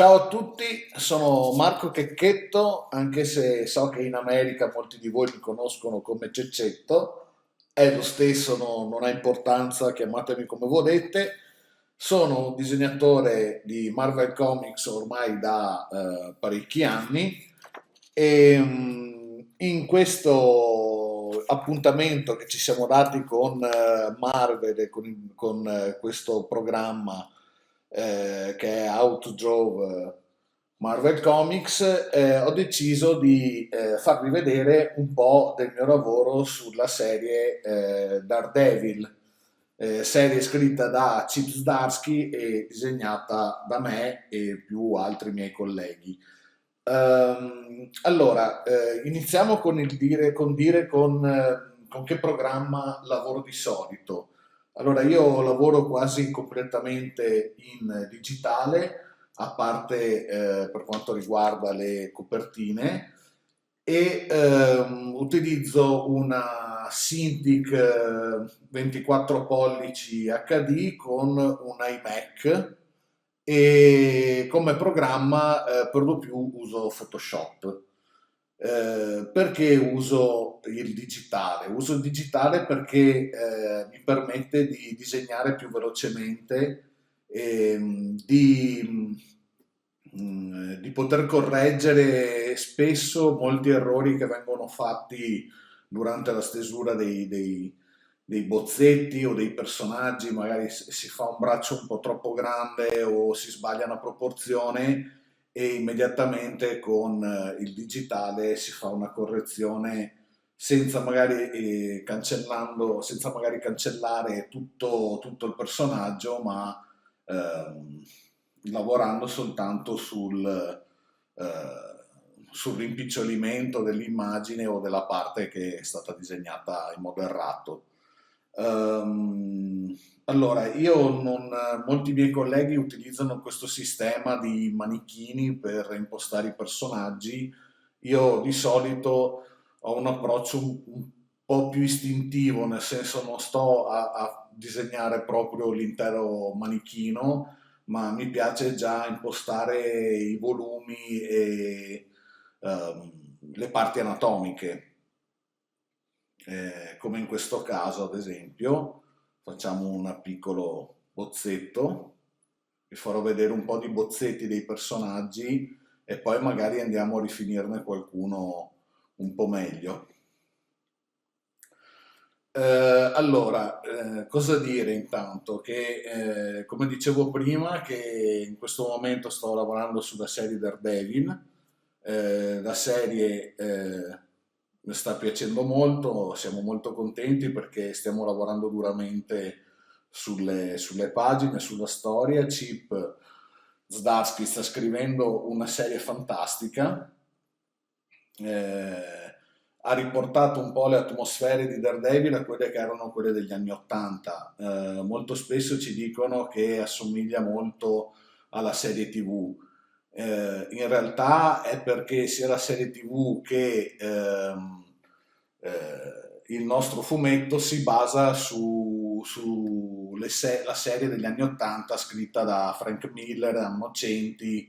Ciao a tutti, sono Marco Checchetto, anche se so che in America molti di voi mi conoscono come Cecchetto, è lo stesso, non ha importanza, chiamatemi come volete. Sono un disegnatore di Marvel Comics ormai da parecchi anni e in questo appuntamento che ci siamo dati con Marvel e con questo programma che è How to Draw Marvel Comics, ho deciso di farvi vedere un po' del mio lavoro sulla serie Daredevil, serie scritta da Chip Zdarsky e disegnata da me e più altri miei colleghi. Allora, iniziamo con il dire con che programma lavoro di solito. Allora, io lavoro quasi completamente in digitale, a parte per quanto riguarda le copertine, e utilizzo una Cintiq 24 pollici HD con un iMac e come programma per lo più uso Photoshop. Perché uso il digitale? Uso il digitale perché mi permette di disegnare più velocemente, di poter correggere spesso molti errori che vengono fatti durante la stesura dei bozzetti o dei personaggi, magari si fa un braccio un po' troppo grande o si sbaglia una proporzione e immediatamente con il digitale si fa una correzione senza magari, senza magari cancellare tutto il personaggio, ma ehm, lavorando soltanto sul rimpicciolimento dell'immagine o della parte che è stata disegnata in modo errato. Allora, molti miei colleghi utilizzano questo sistema di manichini per impostare i personaggi. Io di solito ho un approccio un po' più istintivo, nel senso non sto a disegnare proprio l'intero manichino, ma mi piace già impostare i volumi e le parti anatomiche. Come in questo caso, ad esempio, facciamo un piccolo bozzetto, vi farò vedere un po' di bozzetti dei personaggi e poi magari andiamo a rifinirne qualcuno un po' meglio. Cosa dire intanto? Che come dicevo prima, che in questo momento sto lavorando sulla serie Daredevil. La serie mi sta piacendo molto, siamo molto contenti perché stiamo lavorando duramente sulle pagine, sulla storia. Chip Zdarsky sta scrivendo una serie fantastica, ha riportato un po' le atmosfere di Daredevil a quelle che erano quelle degli anni Ottanta. Molto spesso ci dicono che assomiglia molto alla serie TV. In realtà è perché sia la serie TV che il nostro fumetto si basa la serie degli anni Ottanta scritta da Frank Miller, Annocenti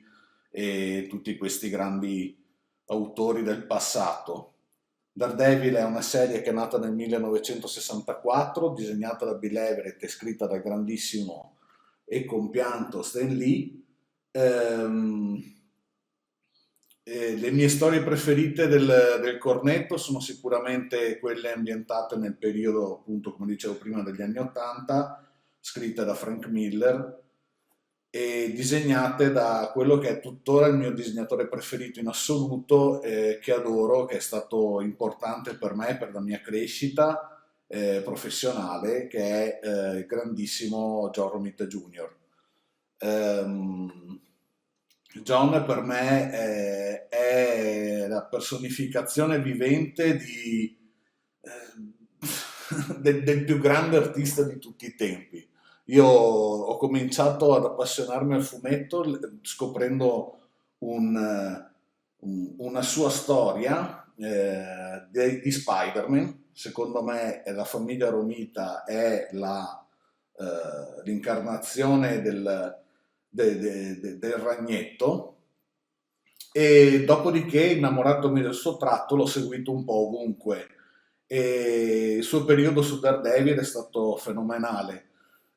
e tutti questi grandi autori del passato. Daredevil è una serie che è nata nel 1964, disegnata da Bill Everett e scritta dal grandissimo e compianto Stan Lee. Ehm, le mie storie preferite del cornetto sono sicuramente quelle ambientate nel periodo, appunto, come dicevo prima, degli anni Ottanta, scritte da Frank Miller e disegnate da quello che è tuttora il mio disegnatore preferito in assoluto, che adoro, che è stato importante per me, per la mia crescita professionale, che è il grandissimo John Romita Jr. Ehm, John per me è la personificazione vivente del più grande artista di tutti i tempi. Io ho cominciato ad appassionarmi al fumetto scoprendo una sua storia di Spider-Man. Secondo me la famiglia Romita è l'incarnazione del ragnetto, e dopodiché, innamoratomi del suo tratto, l'ho seguito un po' ovunque. E il suo periodo su Daredevil è stato fenomenale.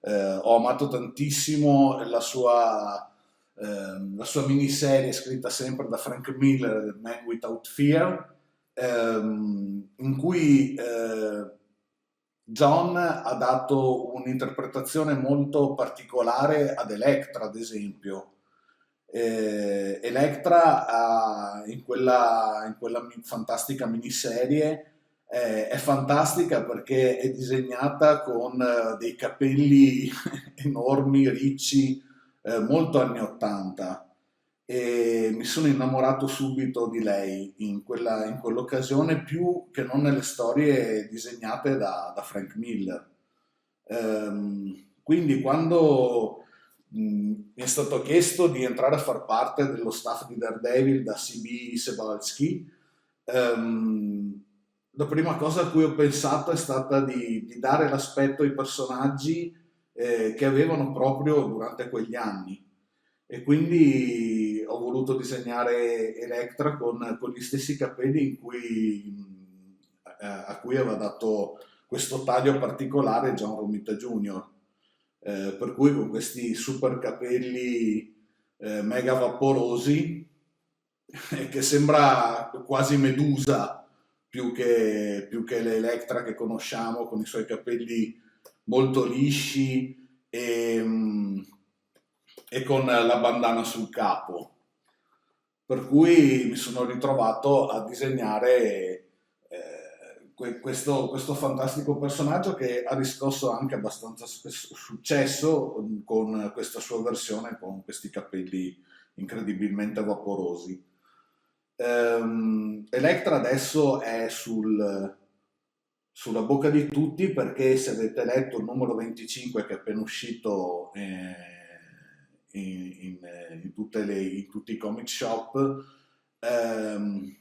Ho amato tantissimo la sua miniserie scritta sempre da Frank Miller, Man Without Fear, in cui John ha dato un'interpretazione molto particolare ad Electra, ad esempio. Electra in quella fantastica miniserie è fantastica perché è disegnata con dei capelli enormi, ricci, molto anni 80, e mi sono innamorato subito di lei in quell'occasione più che non nelle storie disegnate da Frank Miller. Quindi quando mi è stato chiesto di entrare a far parte dello staff di Daredevil da CB Cebulski, la prima cosa a cui ho pensato è stata di dare l'aspetto ai personaggi che avevano proprio durante quegli anni. E quindi ho voluto disegnare Electra con gli stessi capelli a cui aveva dato questo taglio particolare John Romita Jr. Per cui con questi super capelli mega vaporosi che sembra quasi Medusa più che l'Electra che conosciamo con i suoi capelli molto lisci e con la bandana sul capo. Per cui mi sono ritrovato a disegnare questo fantastico personaggio che ha riscosso anche abbastanza successo con questa sua versione con questi capelli incredibilmente vaporosi. Electra adesso è sulla bocca di tutti perché se avete letto il numero 25 che è appena uscito in tutti i comic shop, ehm,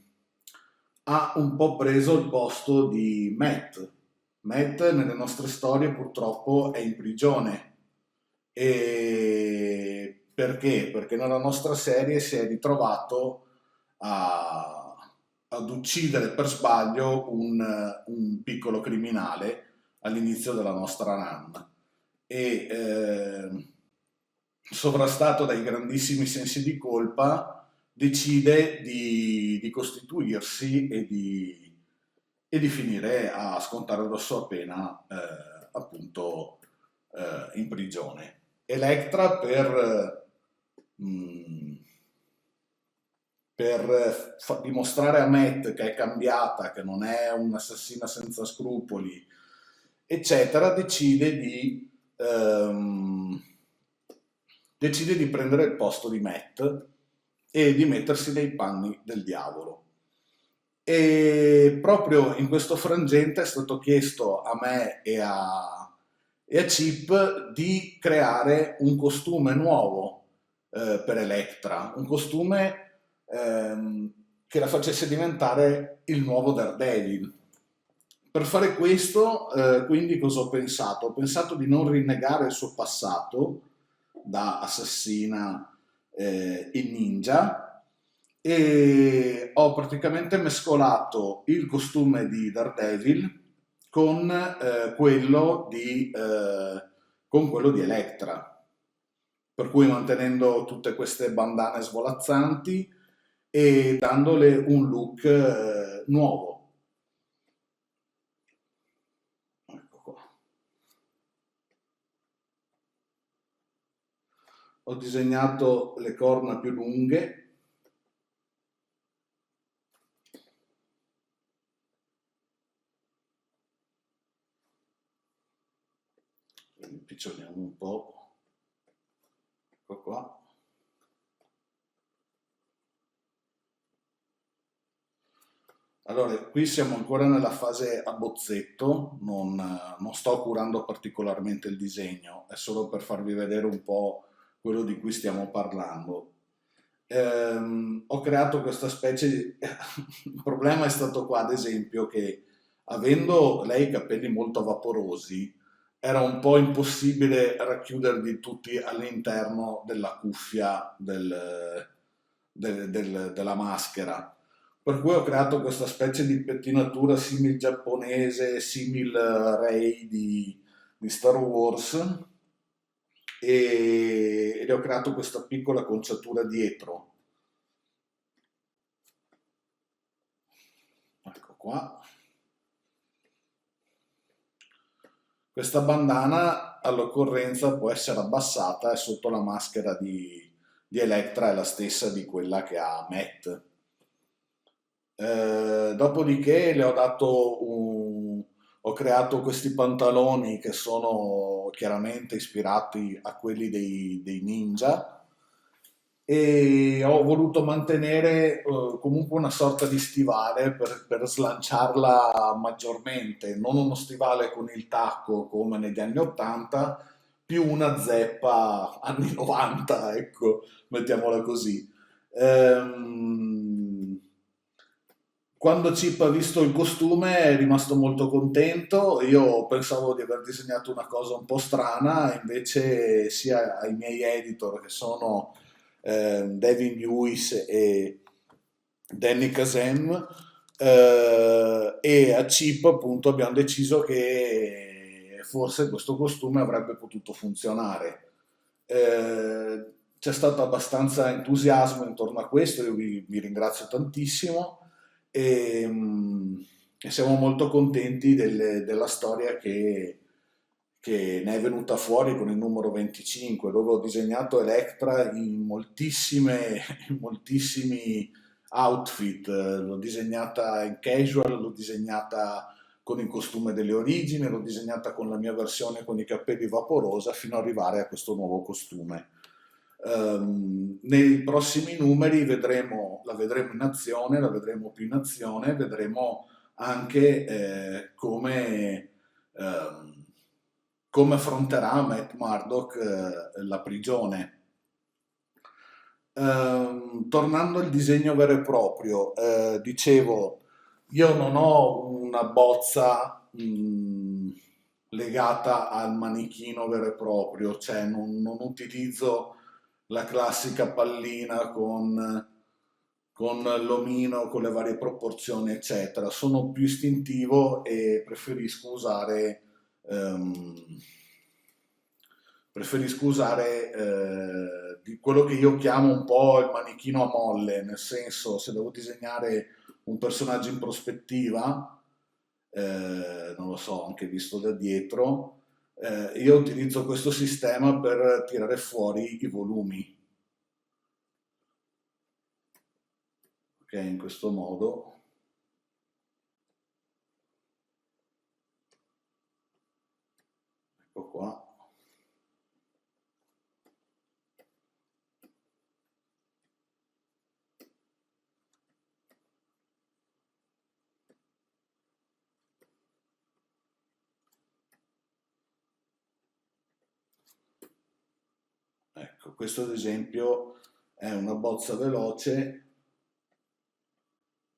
ha un po' preso il posto di Matt. Matt nelle nostre storie purtroppo è in prigione. E perché? Perché nella nostra serie si è ritrovato ad uccidere per sbaglio un piccolo criminale all'inizio della nostra run. E sovrastato dai grandissimi sensi di colpa, decide di costituirsi e di finire a scontare la sua pena appunto in prigione. Electra mh, per dimostrare a Matt che è cambiata, che non è un'assassina senza scrupoli, eccetera, decide di prendere il posto di Matt e di mettersi nei panni del diavolo. E proprio in questo frangente è stato chiesto a me e a Chip di creare un costume nuovo per Electra, un costume che la facesse diventare il nuovo Daredevil. Per fare questo, quindi cosa ho pensato? Ho pensato di non rinnegare il suo passato da assassina e ninja e ho praticamente mescolato il costume di Daredevil con, con quello di Electra, per cui mantenendo tutte queste bandane svolazzanti e dandole un look nuovo. Ecco qua. Ho disegnato le corna più lunghe. Impiccioniamo un po'. Ecco qua. Allora, qui siamo ancora nella fase a bozzetto, non sto curando particolarmente il disegno, è solo per farvi vedere un po' quello di cui stiamo parlando. Ho creato questa specie di... Il problema è stato qua, ad esempio, che avendo lei i capelli molto vaporosi, era un po' impossibile racchiuderli tutti all'interno della cuffia della maschera. Per cui ho creato questa specie di pettinatura simil giapponese, simil Rey di Star Wars e le ho creato questa piccola conciatura dietro. Ecco qua. Questa bandana all'occorrenza può essere abbassata e sotto la maschera di Electra è la stessa di quella che ha Matt. Dopodiché ho creato questi pantaloni che sono chiaramente ispirati a quelli dei ninja e ho voluto mantenere comunque una sorta di stivale per slanciarla maggiormente, non uno stivale con il tacco come negli anni 80, più una zeppa anni 90, ecco, mettiamola così. Ehm, Quando Chip ha visto il costume è rimasto molto contento, io pensavo di aver disegnato una cosa un po' strana, invece sia ai miei editor che sono Devin Lewis e Danny Kazem e a Chip appunto abbiamo deciso che forse questo costume avrebbe potuto funzionare. C'è stato abbastanza entusiasmo intorno a questo, io vi ringrazio tantissimo e siamo molto contenti della storia che ne è venuta fuori con il numero 25, dove ho disegnato Electra in moltissimi outfit, l'ho disegnata in casual, l'ho disegnata con il costume delle origini, l'ho disegnata con la mia versione con i capelli vaporosa fino ad arrivare a questo nuovo costume. Nei prossimi numeri la vedremo in azione, la vedremo più in azione, vedremo anche ehm, come affronterà Matt Murdock la prigione. Tornando al disegno vero e proprio, dicevo, io non ho una bozza legata al manichino vero e proprio, cioè non utilizzo la classica pallina con l'omino, con le varie proporzioni, eccetera. Sono più istintivo e ehm, preferisco usare di quello che io chiamo un po' il manichino a molle, nel senso se devo disegnare un personaggio in prospettiva, non lo so, anche visto da dietro, io utilizzo questo sistema per tirare fuori i volumi, ok? In questo modo, ecco qua. Ecco, questo ad esempio è una bozza veloce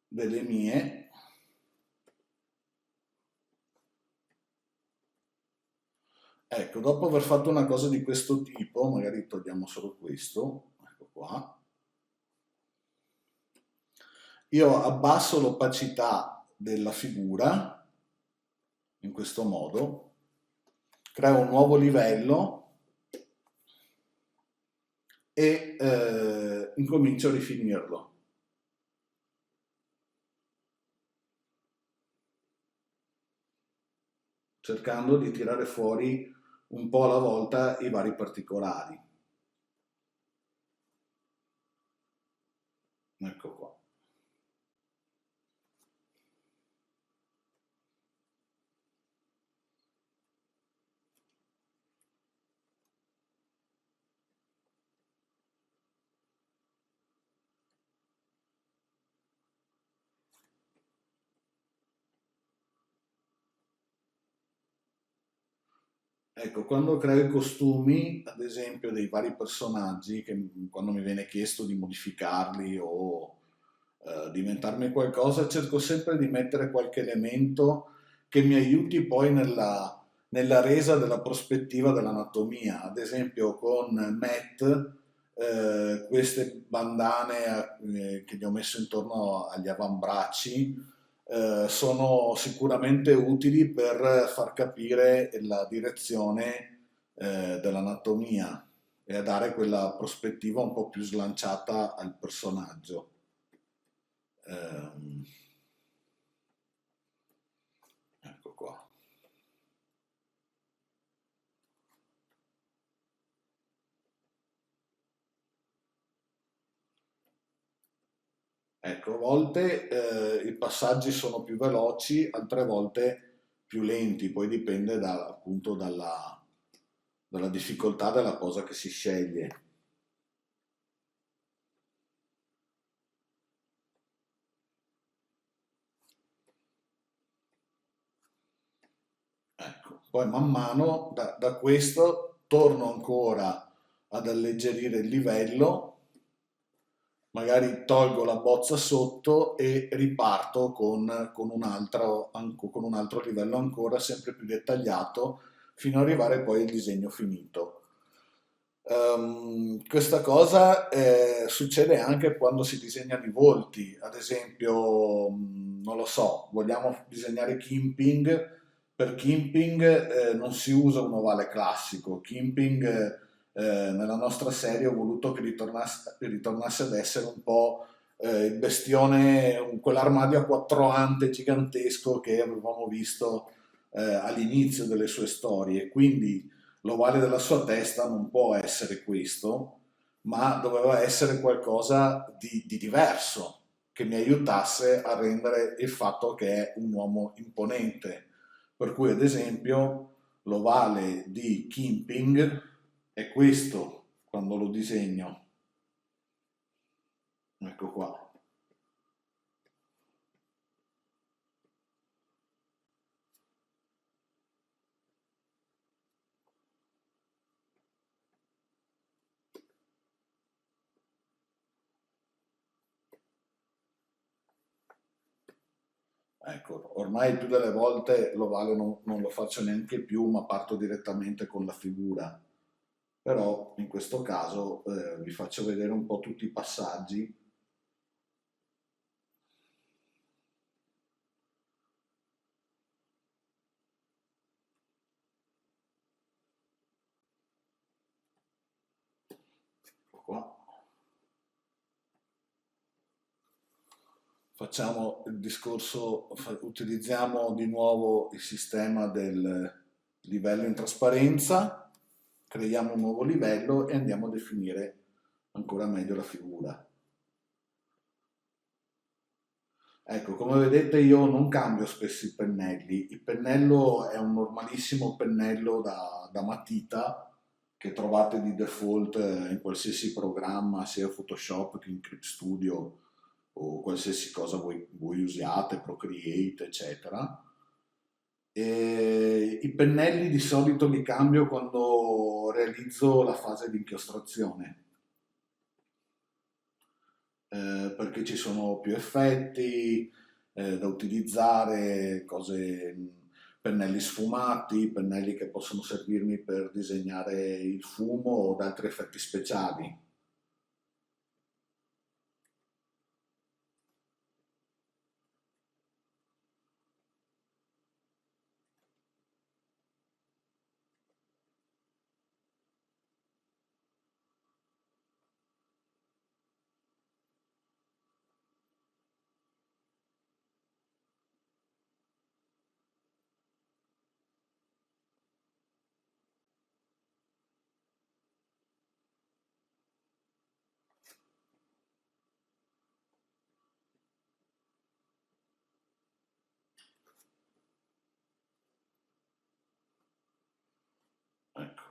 delle mie. Ecco, dopo aver fatto una cosa di questo tipo, magari togliamo solo questo, ecco qua, io abbasso l'opacità della figura in questo modo, creo un nuovo livello e incomincio a rifinirlo, cercando di tirare fuori un po' alla volta i vari particolari. Ecco qua. Ecco, quando creo i costumi, ad esempio dei vari personaggi, quando mi viene chiesto di modificarli o di inventarmi qualcosa, cerco sempre di mettere qualche elemento che mi aiuti poi nella resa della prospettiva dell'anatomia. Ad esempio con Matt, queste bandane che gli ho messo intorno agli avambracci sono sicuramente utili per far capire la direzione dell'anatomia e a dare quella prospettiva un po' più slanciata al personaggio. Ehm, ecco qua. Ecco, a volte i passaggi sono più veloci, altre volte più lenti, poi dipende appunto dalla difficoltà della cosa che si sceglie. Ecco, poi man mano da questo torno ancora ad alleggerire il livello, magari tolgo la bozza sotto e riparto con un altro livello ancora sempre più dettagliato fino ad arrivare poi al disegno finito. Questa cosa succede anche quando si disegnano i volti, ad esempio, non lo so, vogliamo disegnare Kimping, per Kimping non si usa un ovale classico, Kimping nella nostra serie ho voluto che ritornasse ad essere un po' il bestione, quell'armadio a quattro ante gigantesco che avevamo visto all'inizio delle sue storie, quindi l'ovale della sua testa non può essere questo, ma doveva essere qualcosa di diverso, che mi aiutasse a rendere il fatto che è un uomo imponente. Per cui, ad esempio, l'ovale di Kimping è questo quando lo disegno. Ecco qua. Ecco, ormai più delle volte l'ovale non lo faccio neanche più, ma parto direttamente con la figura. Però in questo caso vi faccio vedere un po' tutti i passaggi. Ecco qua. Facciamo il discorso, utilizziamo di nuovo il sistema del livello in trasparenza, creiamo un nuovo livello e andiamo a definire ancora meglio la figura. Ecco, come vedete io non cambio spesso i pennelli. Il pennello è un normalissimo pennello da matita che trovate di default in qualsiasi programma, sia Photoshop che in Clip Studio o qualsiasi cosa voi usiate, Procreate, eccetera. E i pennelli di solito li cambio quando realizzo la fase di inchiostrazione, perché ci sono più effetti da utilizzare, pennelli sfumati, pennelli che possono servirmi per disegnare il fumo o altri effetti speciali. Ecco.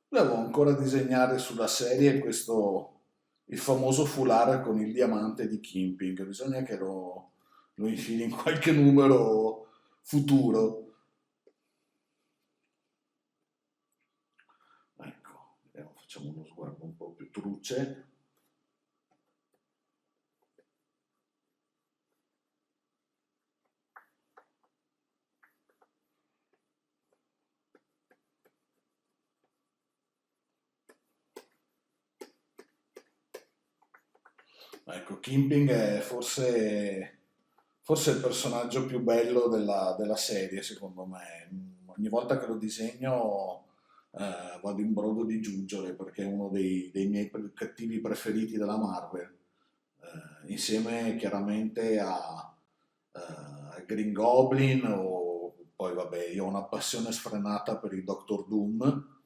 Devo ancora disegnare sulla serie il famoso foulard con il diamante di Kimping. Bisogna che lo lo infili in qualche numero futuro. Ecco, vediamo, facciamo uno sguardo un po' più truce. Ecco, Kimping è forse il personaggio più bello della serie, secondo me. Ogni volta che lo disegno vado in brodo di giuggiole perché è uno dei miei cattivi preferiti della Marvel, insieme chiaramente a Green Goblin o poi vabbè, io ho una passione sfrenata per il Doctor Doom,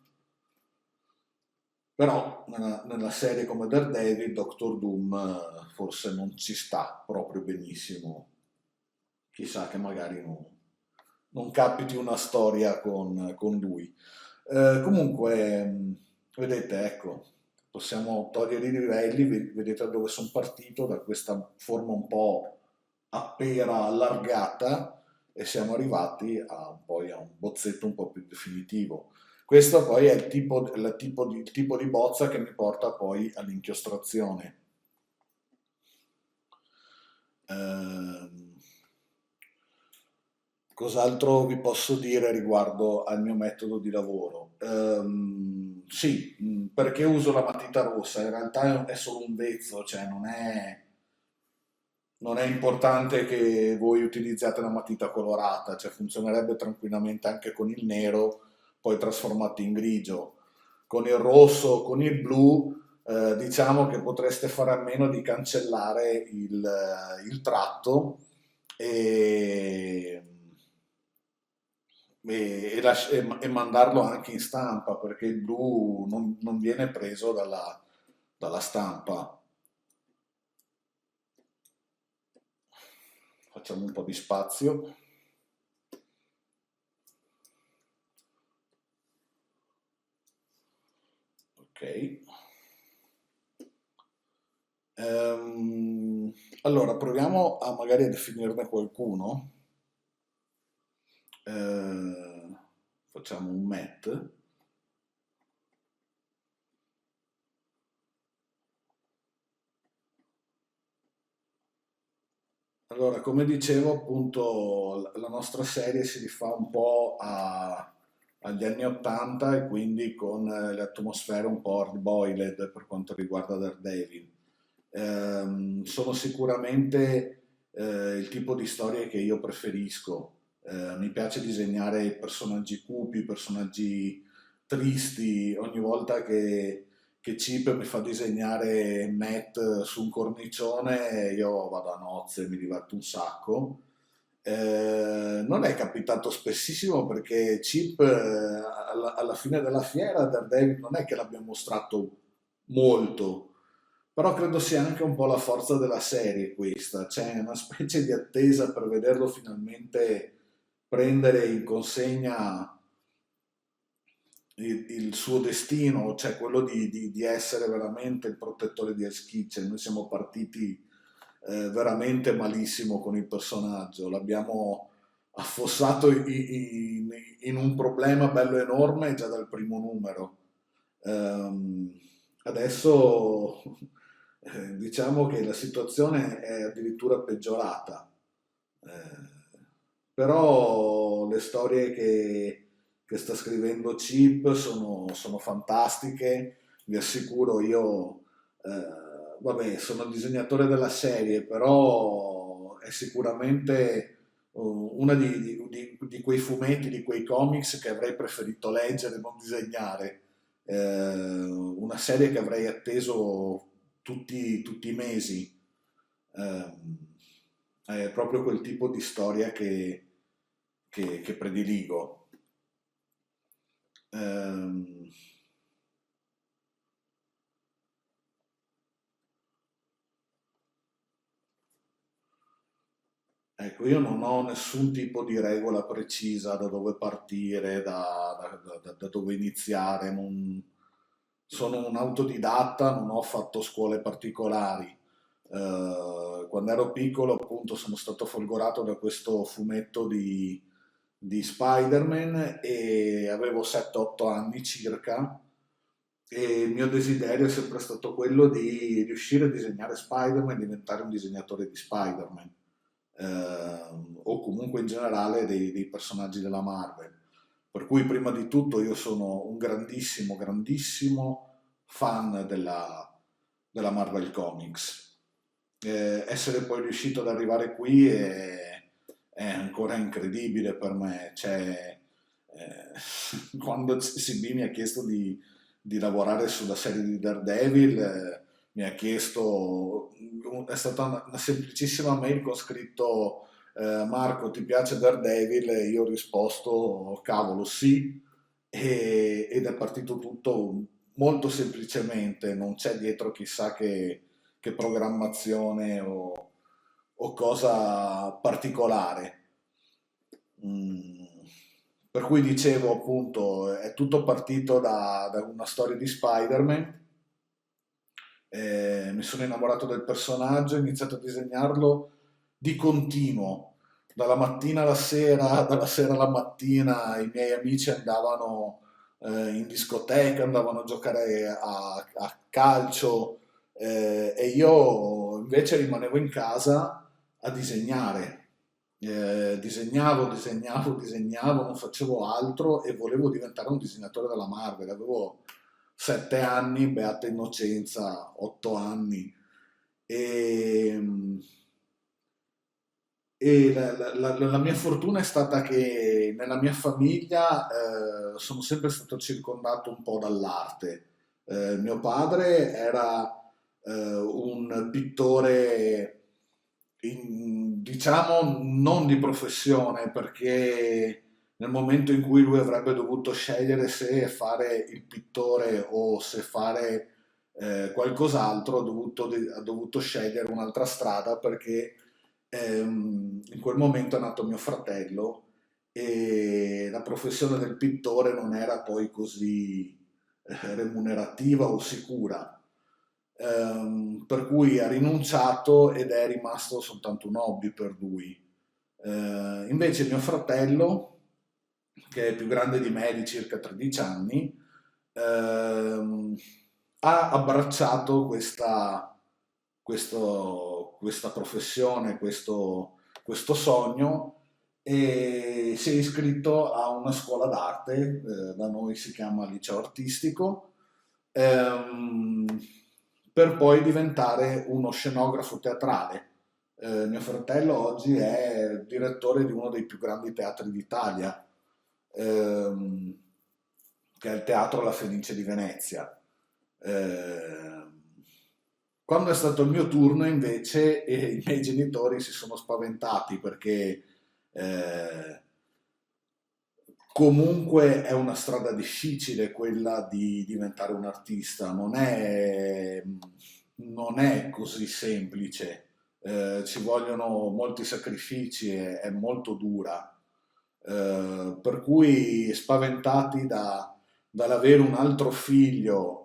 però nella serie come Daredevil, Doctor Doom forse non ci sta proprio benissimo. Chissà che magari non capiti una storia con lui. Comunque, vedete, ecco, possiamo togliere i livelli, vedete da dove sono partito, da questa forma un po' a pera allargata e siamo arrivati poi a un bozzetto un po' più definitivo. Questo poi è il tipo di bozza che mi porta poi all'inchiostrazione. Ehm, Cos'altro vi posso dire riguardo al mio metodo di lavoro? Sì, perché uso la matita rossa? In realtà è solo un vezzo, cioè non è importante che voi utilizziate una matita colorata, cioè funzionerebbe tranquillamente anche con il nero, poi trasformato in grigio. Con il rosso, con il blu, diciamo che potreste fare a meno di cancellare il tratto e, e mandarlo anche in stampa, perché il blu non viene preso dalla stampa. Facciamo un po' di spazio. Ok. Ehm, allora, proviamo a magari a definirne qualcuno. Eh, Facciamo un Met. Allora, come dicevo, appunto, la nostra serie si rifà un po' agli anni 80 e quindi con le atmosfere un po' hard-boiled per quanto riguarda Daredevil. Sono sicuramente il tipo di storie che io preferisco. Mi piace disegnare personaggi cupi, personaggi tristi. Ogni volta che Chip mi fa disegnare Matt su un cornicione, io vado a nozze, mi diverto un sacco. Non è capitato spessissimo perché Chip alla fine della fiera Daredevil non è che l'abbia mostrato molto, però credo sia anche un po' la forza della serie questa, c'è una specie di attesa per vederlo finalmente prendere in consegna il suo destino, cioè quello di essere veramente il protettore di Hell's Kitchen. Noi siamo partiti veramente malissimo con il personaggio, l'abbiamo affossato in un problema bello enorme già dal primo numero. Ehm, Adesso diciamo che la situazione è addirittura peggiorata. Però le storie che sta scrivendo Chip sono fantastiche, vi assicuro, io, vabbè, sono il disegnatore della serie, però è sicuramente una di quei fumetti, di quei comics che avrei preferito leggere e non disegnare. Una serie che avrei atteso tutti i mesi. Ehm, è proprio quel tipo di storia che prediligo. Ehm, ecco, io non ho nessun tipo di regola precisa da dove partire, da dove iniziare. Sono un autodidatta, non ho fatto scuole particolari. quando ero piccolo, appunto, sono stato folgorato da questo fumetto di Spider-Man e avevo 7-8 anni circa e il mio desiderio è sempre stato quello di riuscire a disegnare Spider-Man e diventare un disegnatore di Spider-Man, o comunque in generale dei personaggi della Marvel. Per cui prima di tutto io sono un grandissimo, grandissimo fan della Marvel Comics. Essere poi riuscito ad arrivare qui è ancora incredibile per me. Cioè, quando CB mi ha chiesto di lavorare sulla serie di Daredevil, mi ha chiesto, è stata una semplicissima mail con scritto Marco, ti piace Daredevil? E io ho risposto, cavolo, sì, ed è partito tutto molto semplicemente, non c'è dietro chissà che programmazione o cosa particolare. Mm. Per cui dicevo appunto, è tutto partito da una storia di Spider-Man, mi sono innamorato del personaggio, ho iniziato a disegnarlo di continuo, dalla mattina alla sera, dalla sera alla mattina i miei amici andavano in discoteca, andavano a giocare a calcio, e io invece rimanevo in casa a disegnare. Disegnavo, non facevo altro e volevo diventare un disegnatore della Marvel. Avevo 7 anni, beata innocenza, 8 anni. E, la mia fortuna è stata che nella mia famiglia sono sempre stato circondato un po' dall'arte. Mio padre era un pittore, diciamo, non di professione, perché nel momento in cui lui avrebbe dovuto scegliere se fare il pittore o se fare qualcos'altro, ha dovuto scegliere un'altra strada perché in quel momento è nato mio fratello e la professione del pittore non era poi così remunerativa o sicura. Per cui ha rinunciato ed è rimasto soltanto un hobby per lui. Invece mio fratello, che è più grande di me di circa 13 anni, ehm, ha abbracciato questa professione, questo sogno e si è iscritto a una scuola d'arte, da noi si chiama liceo artistico, ehm, per poi diventare uno scenografo teatrale. Mio fratello oggi è direttore di uno dei più grandi teatri d'Italia, ehm, che è il Teatro La Fenice di Venezia. Eh, Quando è stato il mio turno, invece, i miei genitori si sono spaventati perché eh, comunque è una strada difficile quella di diventare un artista, non è così semplice, ci vogliono molti sacrifici, è molto dura. Per cui spaventati dall'avere un altro figlio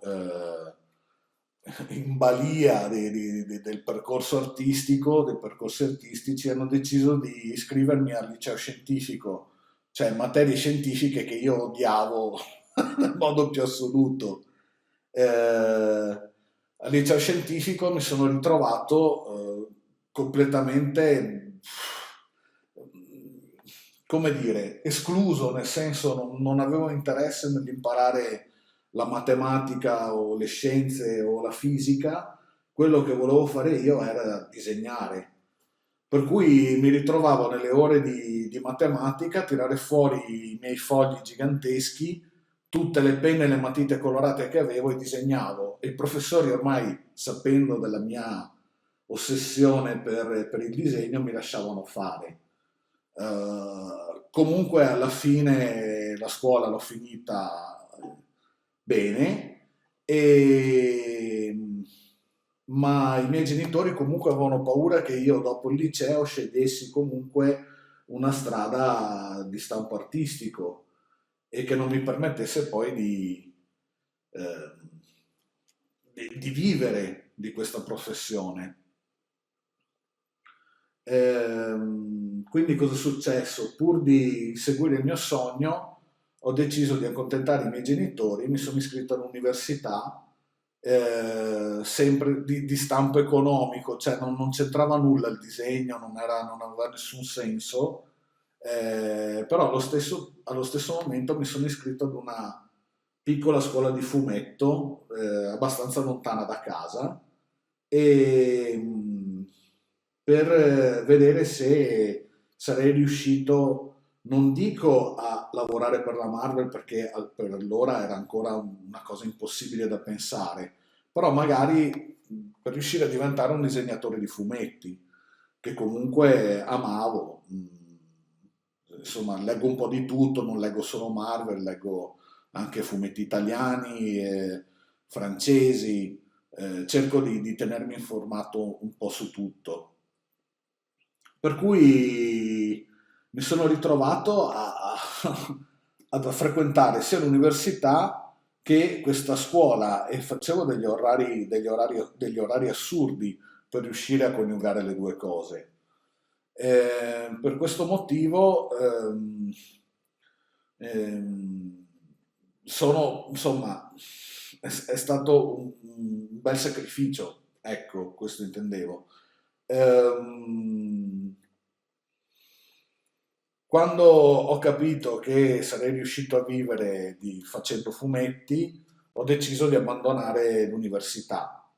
in balia del percorso artistico, dei percorsi artistici, hanno deciso di iscrivermi al liceo scientifico, cioè materie scientifiche che io odiavo nel modo più assoluto. Al liceo scientifico mi sono ritrovato completamente, come dire, escluso, nel senso non avevo interesse nell'imparare la matematica o le scienze o la fisica, quello che volevo fare io era disegnare. Per cui mi ritrovavo nelle ore di matematica a tirare fuori i miei fogli giganteschi, tutte le penne e le matite colorate che avevo e disegnavo. E i professori ormai, sapendo della mia ossessione per il disegno, mi lasciavano fare. Comunque alla fine la scuola l'ho finita bene, ma i miei genitori comunque avevano paura che io dopo il liceo scegliessi comunque una strada di stampo artistico e che non mi permettesse poi eh, di vivere di questa professione. Quindi cosa è successo? Pur di seguire il mio sogno, ho deciso di accontentare i miei genitori, mi sono iscritto all'università, sempre di stampo economico, cioè non c'entrava nulla il disegno, non aveva nessun senso, però allo stesso momento mi sono iscritto ad una piccola scuola di fumetto, abbastanza lontana da casa, e, per vedere se sarei riuscito, non dico a lavorare per la Marvel perché per allora era ancora una cosa impossibile da pensare, però magari per riuscire a diventare un disegnatore di fumetti, che comunque amavo. Insomma, leggo un po' di tutto, non leggo solo Marvel, leggo anche fumetti italiani, francesi, cerco di tenermi informato un po' su tutto. Per cui mi sono ritrovato a frequentare sia l'università che questa scuola e facevo degli orari assurdi per riuscire a coniugare le due cose. Per questo motivo ehm, insomma, è stato un bel sacrificio, ecco, questo intendevo. Ehm, Quando ho capito che sarei riuscito a vivere facendo fumetti, ho deciso di abbandonare l'università.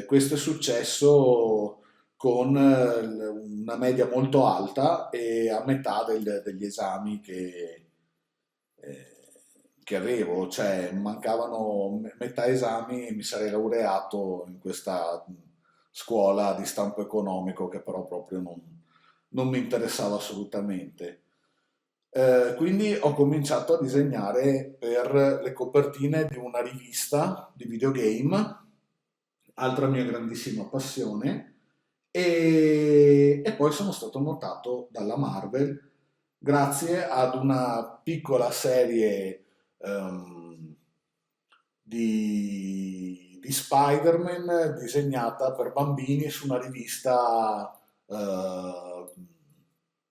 Questo è successo con una media molto alta e a metà degli esami eh, che avevo, cioè mancavano metà esami e mi sarei laureato in questa scuola di stampo economico che però proprio non mi interessava assolutamente. Quindi ho cominciato a disegnare per le copertine di una rivista di videogame, altra mia grandissima passione, e poi sono stato notato dalla Marvel grazie ad una piccola serie di Spider-Man disegnata per bambini su una rivista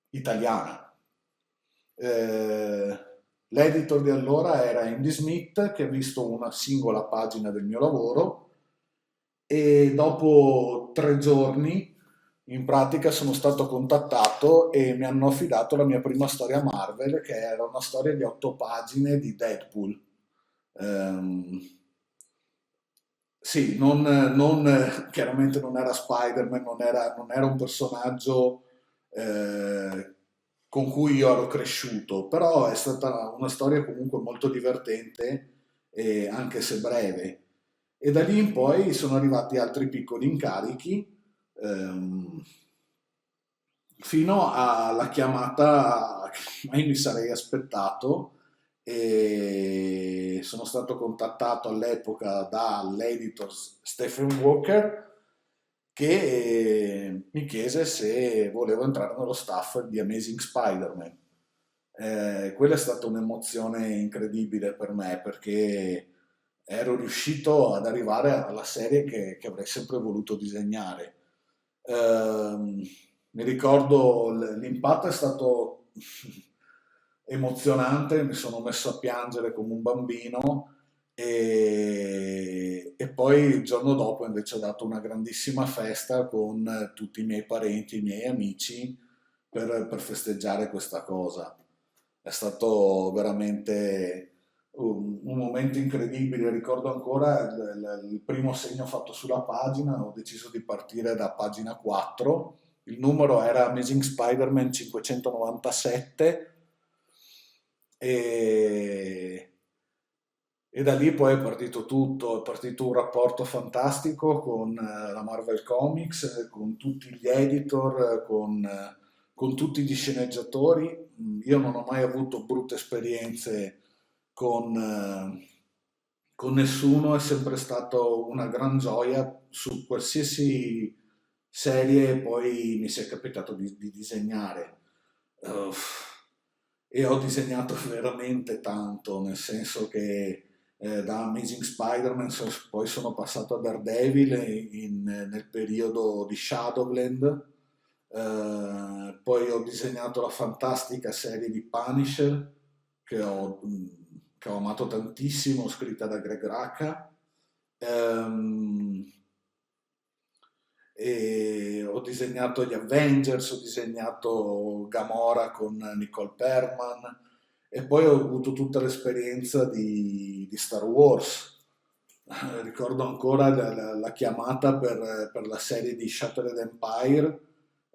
italiana. Eh, L'editor di allora era Andy Smith, che ha visto una singola pagina del mio lavoro e dopo 3 giorni in pratica sono stato contattato e mi hanno affidato la mia prima storia Marvel, che era una storia di 8 pagine di Deadpool. Ehm, sì, chiaramente non era Spider-Man, non era un personaggio eh, con cui io ero cresciuto, però è stata una storia comunque molto divertente, anche se breve. E da lì in poi sono arrivati altri piccoli incarichi, ehm, fino alla chiamata che mai mi sarei aspettato e sono stato contattato all'epoca dall'editor Stephen Walker che mi chiese se volevo entrare nello staff di Amazing Spider-Man. Quella è stata un'emozione incredibile per me perché ero riuscito ad arrivare alla serie che avrei sempre voluto disegnare. Ehm, Mi ricordo l'impatto è stato emozionante, mi sono messo a piangere come un bambino e poi il giorno dopo invece ho dato una grandissima festa con tutti i miei parenti, i miei amici per festeggiare questa cosa. È stato veramente un momento incredibile, ricordo ancora il primo segno fatto sulla pagina, ho deciso di partire da pagina 4, il numero era Amazing Spider-Man 597 e, e da lì poi è partito tutto, è partito un rapporto fantastico con la Marvel Comics, con tutti gli editor, con tutti gli sceneggiatori. Io non ho mai avuto brutte esperienze con nessuno, è sempre stato una gran gioia su qualsiasi serie poi mi sia capitato di disegnare. Uff, e ho disegnato veramente tanto, nel senso che da Amazing Spider-Man poi sono passato a Daredevil nel periodo di Shadowland, Poi ho disegnato la fantastica serie di Punisher, che ho amato tantissimo, scritta da Greg Rucka. Ehm, e ho disegnato gli Avengers, ho disegnato Gamora con Nicole Perman e poi ho avuto tutta l'esperienza di Star Wars. Ricordo ancora la chiamata per la serie di Shattered Empire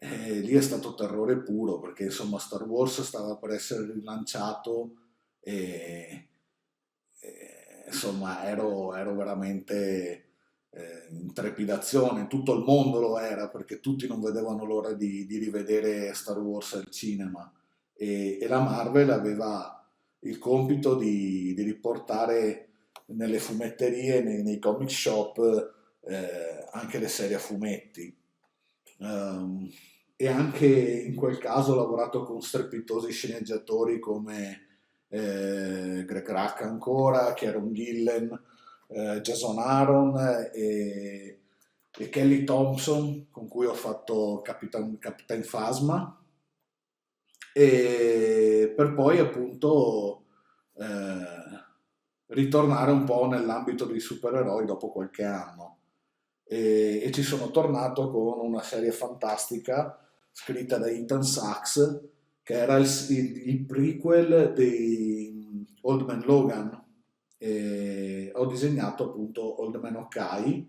e lì è stato terrore puro perché insomma Star Wars stava per essere rilanciato e, insomma ero veramente in trepidazione, tutto il mondo lo era perché tutti non vedevano l'ora di rivedere Star Wars al cinema e la Marvel aveva il compito di riportare nelle fumetterie, nei comic shop, anche le serie a fumetti. Ehm, e anche in quel caso ho lavorato con strepitosi sceneggiatori come Greg Rucka ancora, Kieron Gillen, Jason Aaron e Kelly Thompson, con cui ho fatto Capitan Phasma, e per poi appunto ritornare un po' nell'ambito dei supereroi dopo qualche anno. E ci sono tornato con una serie fantastica scritta da Ethan Sachs, che era il prequel di Old Man Logan. E ho disegnato appunto Old Man Hawkeye,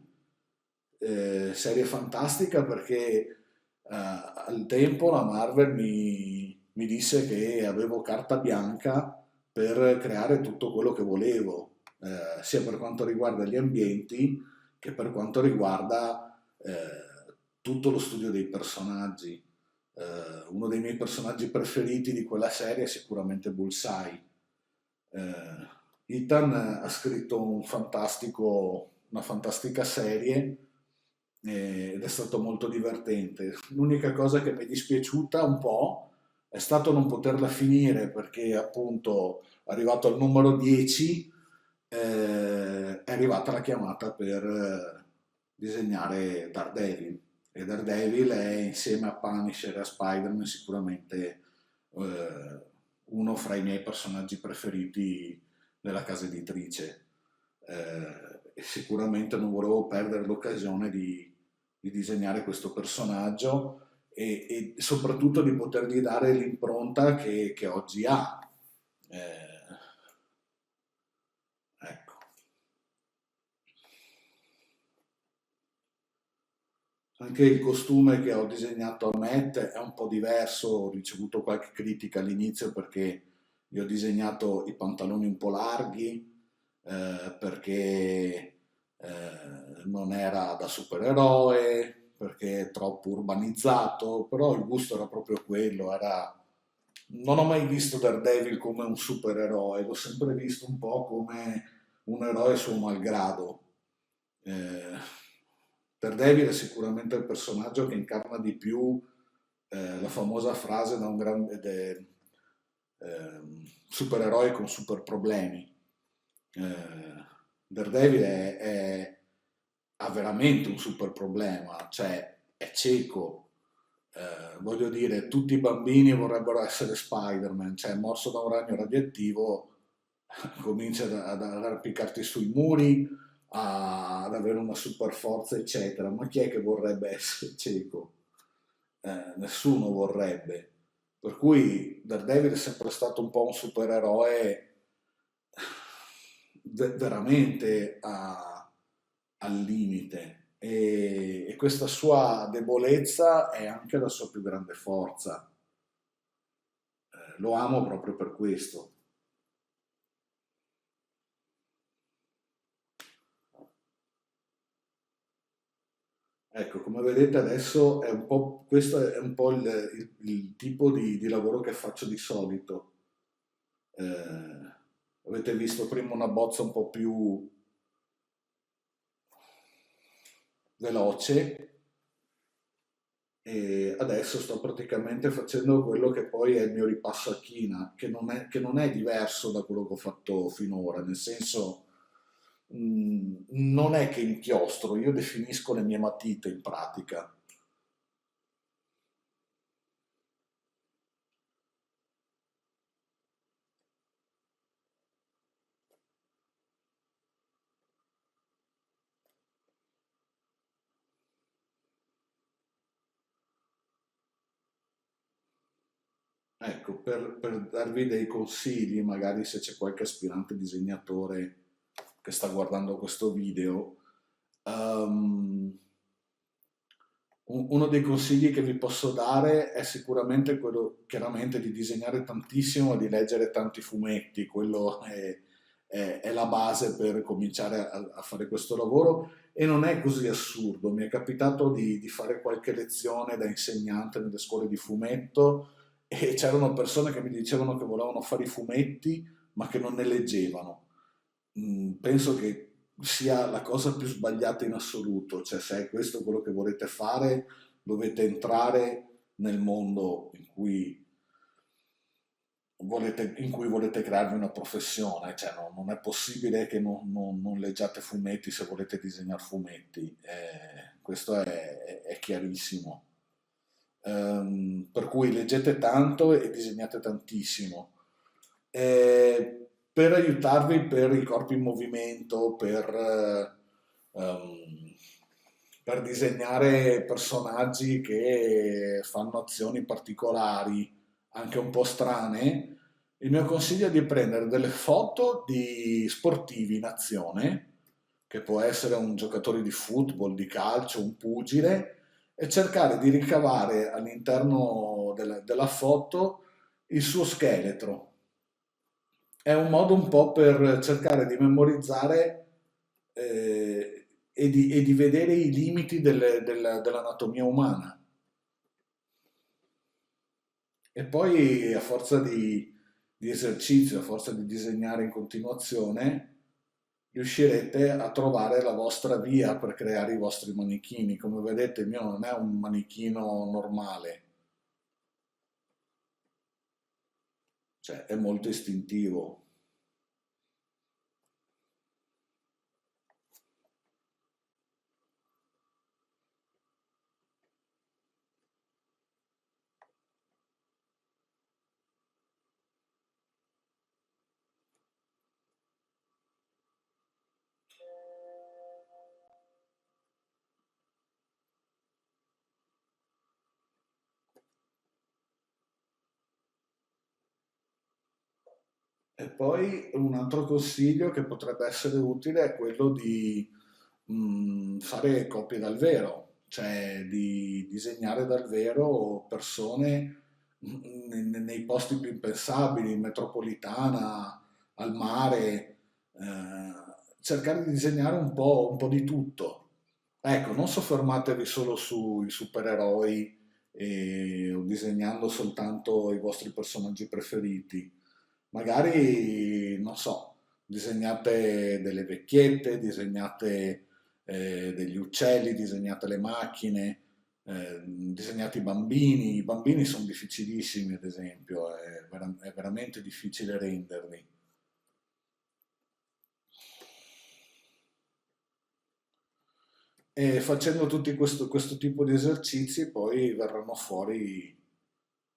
serie fantastica perché al tempo la Marvel mi disse che avevo carta bianca per creare tutto quello che volevo, sia per quanto riguarda gli ambienti che per quanto riguarda tutto lo studio dei personaggi. Uno dei miei personaggi preferiti di quella serie è sicuramente Bullseye. Ethan ha scritto una fantastica serie ed è stato molto divertente. L'unica cosa che mi è dispiaciuta un po' è stato non poterla finire perché appunto arrivato al numero 10 è arrivata la chiamata per disegnare Daredevil e Daredevil è insieme a Punisher e a Spider-Man sicuramente uno fra i miei personaggi preferiti della casa editrice. E sicuramente non volevo perdere l'occasione di disegnare questo personaggio e soprattutto di potergli dare l'impronta che oggi ha. Ecco. Anche il costume che ho disegnato a Met è un po' diverso, ho ricevuto qualche critica all'inizio perché gli ho disegnato i pantaloni un po' larghi, perché non era da supereroe, perché è troppo urbanizzato, però il gusto era proprio quello, era... Non ho mai visto Daredevil come un supereroe, l'ho sempre visto un po' come un eroe suo malgrado. Eh, Daredevil è sicuramente il personaggio che incarna di più la famosa frase da un grande supereroe con super problemi. Eh, Daredevil ha veramente un super problema, cioè è cieco. Voglio dire, tutti i bambini vorrebbero essere Spider-Man, cioè morso da un ragno radioattivo comincia ad arrampicarti sui muri, ad avere una super forza, eccetera. Ma chi è che vorrebbe essere cieco? Nessuno vorrebbe. Per cui Daredevil è sempre stato un po' un supereroe veramente al limite e questa sua debolezza è anche la sua più grande forza. Lo amo proprio per questo. Ecco, come vedete adesso è un po', questo è un po' il tipo di lavoro che faccio di solito. Avete visto prima una bozza un po' più veloce e adesso sto praticamente facendo quello che poi è il mio ripasso a china, che non è diverso da quello che ho fatto finora, nel senso non è che inchiostro, io definisco le mie matite in pratica. ecco, per darvi dei consigli, magari se c'è qualche aspirante disegnatore che sta guardando questo video, ehm, uno dei consigli che vi posso dare è sicuramente quello, chiaramente, di disegnare tantissimo e di leggere tanti fumetti, quello è la base per cominciare a fare questo lavoro e non è così assurdo. Mi è capitato di fare qualche lezione da insegnante nelle scuole di fumetto e c'erano persone che mi dicevano che volevano fare i fumetti ma che non ne leggevano. Penso che sia la cosa più sbagliata in assoluto, cioè se è questo quello che volete fare, dovete entrare nel mondo in cui volete crearvi una professione, cioè non è possibile che non leggiate fumetti se volete disegnare fumetti, questo è chiarissimo. Per cui leggete tanto e disegnate tantissimo. Per aiutarvi per i corpi in movimento, ehm, per disegnare personaggi che fanno azioni particolari, anche un po' strane, il mio consiglio è di prendere delle foto di sportivi in azione, che può essere un giocatore di football, di calcio, un pugile, e cercare di ricavare all'interno della foto il suo scheletro. È un modo un po' per cercare di memorizzare e di vedere i limiti dell'anatomia umana. E poi a forza di esercizio, a forza di disegnare in continuazione, riuscirete a trovare la vostra via per creare i vostri manichini. Come vedete, il mio non è un manichino normale, cioè è molto istintivo. E poi un altro consiglio che potrebbe essere utile è quello di fare copie dal vero, cioè di disegnare dal vero persone nei posti più impensabili, in metropolitana, al mare, cercare di disegnare un po' di tutto. Ecco, non soffermatevi solo sui supereroi o disegnando soltanto i vostri personaggi preferiti. Magari, non so, disegnate delle vecchiette, disegnate degli uccelli, disegnate le macchine, disegnate i bambini. I bambini sono difficilissimi, ad esempio, è veramente difficile renderli. E facendo tutti questo tipo di esercizi poi verranno fuori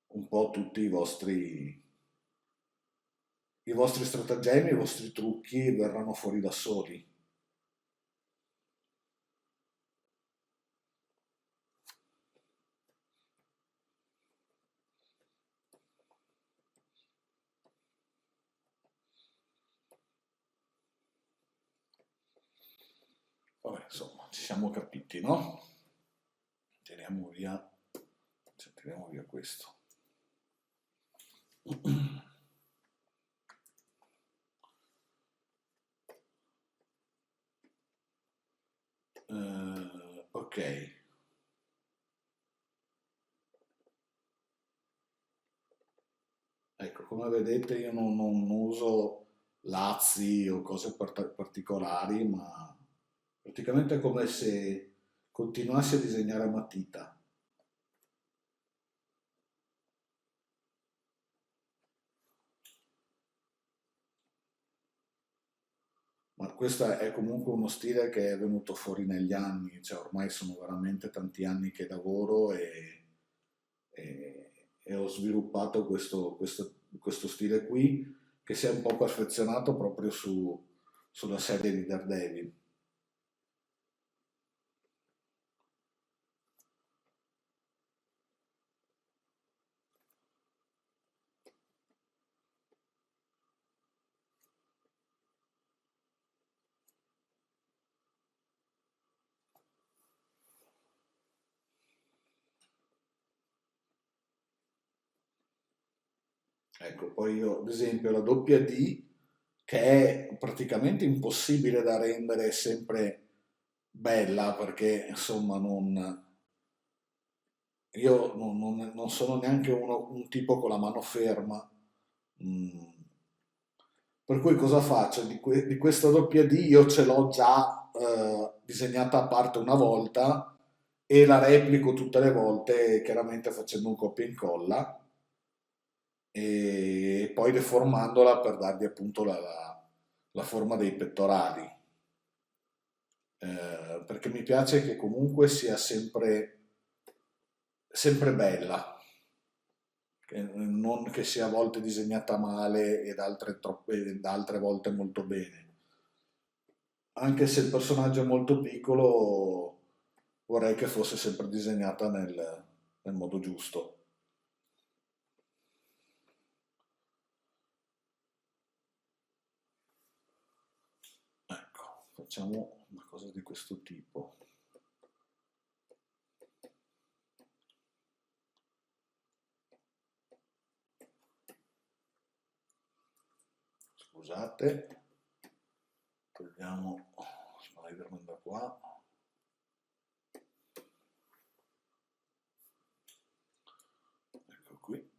un po' tutti i vostri stratagemmi, i vostri trucchi verranno fuori da soli. Vabbè, insomma, ci siamo capiti, no? Tiriamo via, cioè, tiriamo via questo. Ok, ecco, come vedete io non uso lazzi o cose particolari, ma praticamente è come se continuassi a disegnare a matita. Ma questo è comunque uno stile che è venuto fuori negli anni, cioè ormai sono veramente tanti anni che lavoro e ho sviluppato questo stile qui che si è un po' perfezionato proprio sulla serie di Daredevil. Ecco, poi io, ad esempio, la doppia D, che è praticamente impossibile da rendere sempre bella, perché insomma io non sono neanche un tipo con la mano ferma. Mm. Per cui cosa faccio? Di questa doppia D io ce l'ho già disegnata a parte una volta e la replico tutte le volte, chiaramente facendo un copia e incolla e poi deformandola per dargli appunto la forma dei pettorali. Perché mi piace che comunque sia sempre bella, non che sia a volte disegnata male ed ed altre volte molto bene. Anche se il personaggio è molto piccolo, vorrei che fosse sempre disegnata nel modo giusto. Ecco, facciamo una cosa di questo tipo. Scusate, togliamo Spider-Man da qua. Ecco qui.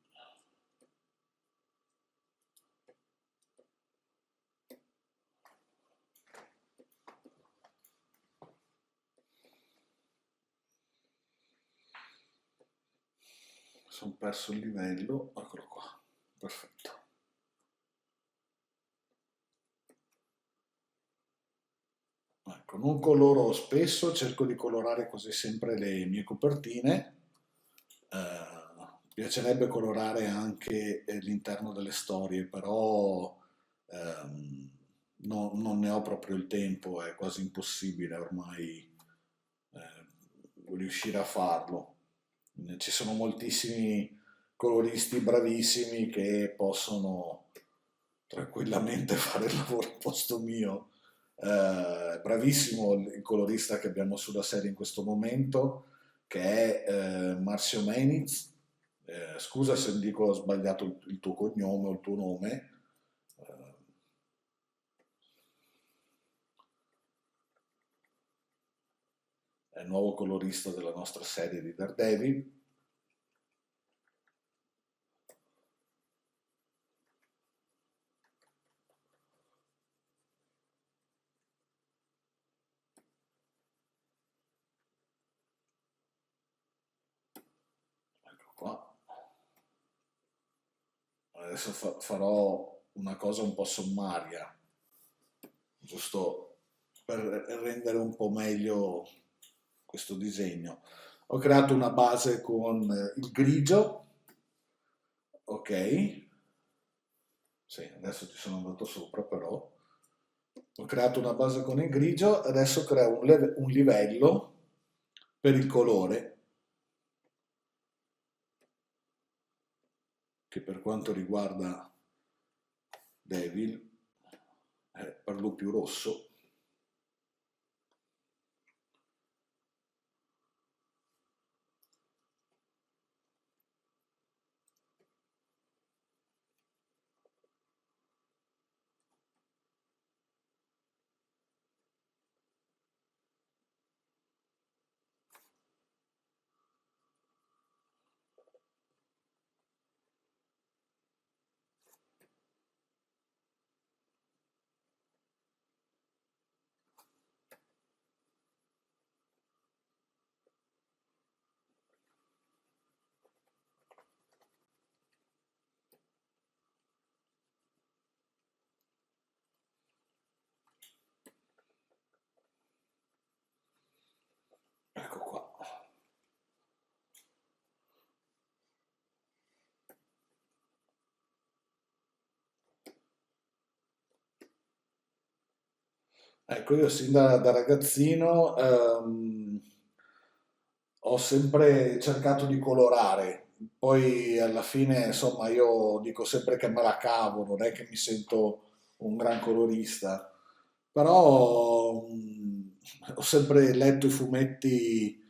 Sono perso il livello, eccolo qua. Perfetto. Ecco, non coloro spesso, cerco di colorare quasi sempre le mie copertine. Piacerebbe colorare anche l'interno delle storie, però non ne ho proprio il tempo, è quasi impossibile ormai riuscire a farlo. Ci sono moltissimi coloristi bravissimi che possono tranquillamente fare il lavoro al posto mio. Bravissimo il colorista che abbiamo sulla serie in questo momento, che è Marcio Meniz. Scusa se dico ho sbagliato il tuo cognome o il tuo nome. Eh, è il nuovo colorista della nostra serie di Daredevil. Ecco qua. Adesso farò una cosa un po' sommaria, giusto per rendere un po' meglio questo disegno. Ho creato una base con il grigio, ok, sì, adesso ci sono andato sopra però. Ho creato una base con il grigio, adesso creo un livello per il colore, che per quanto riguarda Devil è per lo più rosso. Ecco qua. Ecco, io sin da ragazzino ho sempre cercato di colorare, poi alla fine, insomma, io dico sempre che me la cavo, non è che mi sento un gran colorista, però ho sempre letto i fumetti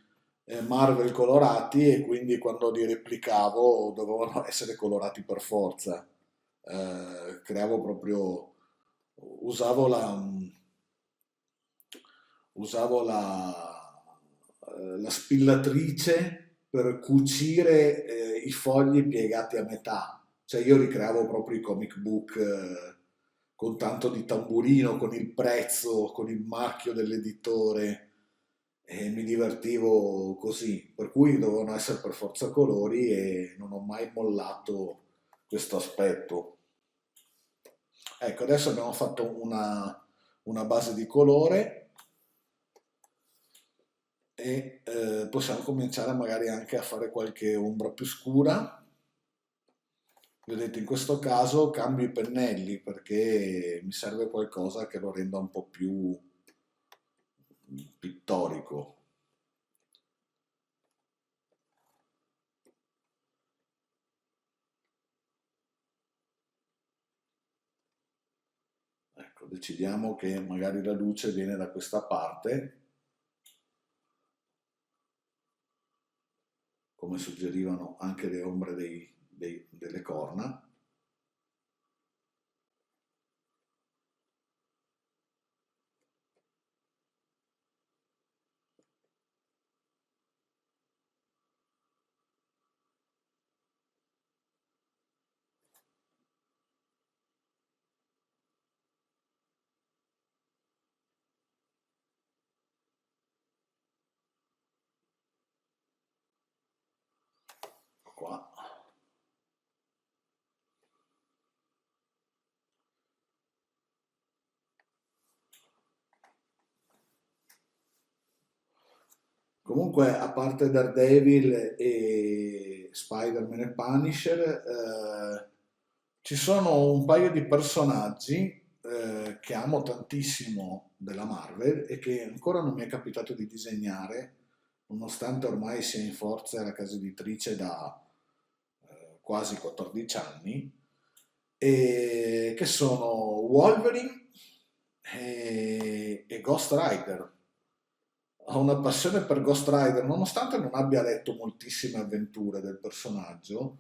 Marvel colorati e quindi quando li replicavo dovevano essere colorati per forza. creavo proprio, usavo la spillatrice per cucire i fogli piegati a metà. Cioè io ricreavo proprio i comic book con tanto di tamburino, con il prezzo, con il marchio dell'editore e mi divertivo così, per cui dovevano essere per forza colori e non ho mai mollato questo aspetto. Ecco, adesso abbiamo fatto una base di colore e possiamo cominciare magari anche a fare qualche ombra più scura. Vedete, in questo caso cambio i pennelli perché mi serve qualcosa che lo renda un po' più pittorico. Ecco, decidiamo che magari la luce viene da questa parte, come suggerivano anche le ombre delle corna. Qua. Comunque, a parte Daredevil e Spider-Man e Punisher, ci sono un paio di personaggi che amo tantissimo della Marvel e che ancora non mi è capitato di disegnare, nonostante ormai sia in forza la casa editrice da quasi 14 anni, e che sono Wolverine e Ghost Rider. Ho una passione per Ghost Rider, nonostante non abbia letto moltissime avventure del personaggio,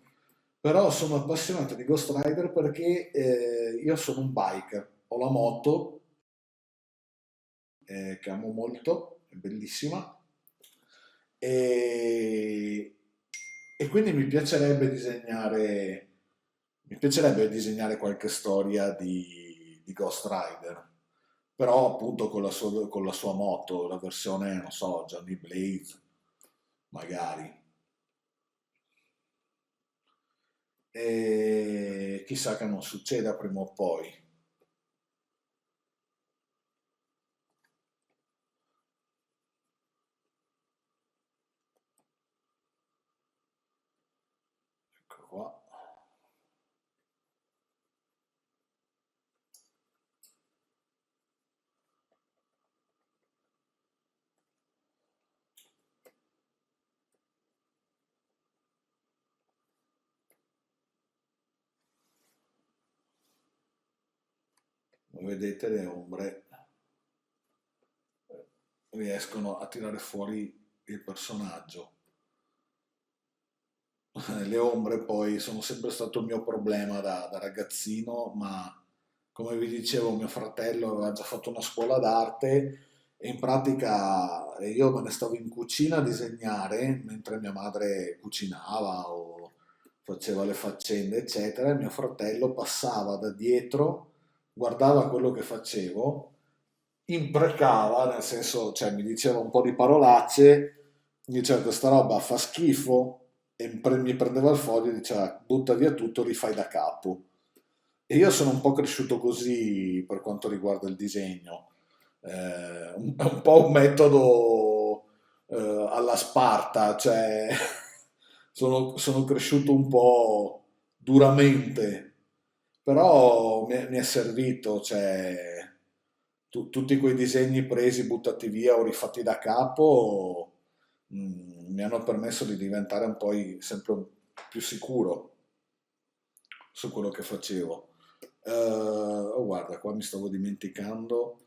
però sono appassionato di Ghost Rider perché io sono un biker, ho la moto che amo molto, è bellissima, e, e quindi mi piacerebbe disegnare qualche storia di Ghost Rider, però appunto con la sua moto, la versione, non so, Johnny Blaze, magari. E chissà che non succeda prima o poi. Ecco qua. Come vedete le ombre riescono a tirare fuori il personaggio. Le ombre poi sono sempre stato il mio problema da ragazzino, ma come vi dicevo, mio fratello aveva già fatto una scuola d'arte e in pratica io me ne stavo in cucina a disegnare mentre mia madre cucinava o faceva le faccende, eccetera, e mio fratello passava da dietro, guardava quello che facevo, imprecava, nel senso, cioè mi diceva un po' di parolacce, mi diceva questa roba fa schifo e mi prendeva il foglio e diceva butta via tutto, rifai da capo. E io sono un po' cresciuto così per quanto riguarda il disegno. È un po' un metodo alla Sparta, cioè sono cresciuto un po' duramente, però mi è servito, cioè tutti quei disegni presi, buttati via o rifatti da capo, mi hanno permesso di diventare un po' sempre più sicuro su quello che facevo. Oh, guarda, qua mi stavo dimenticando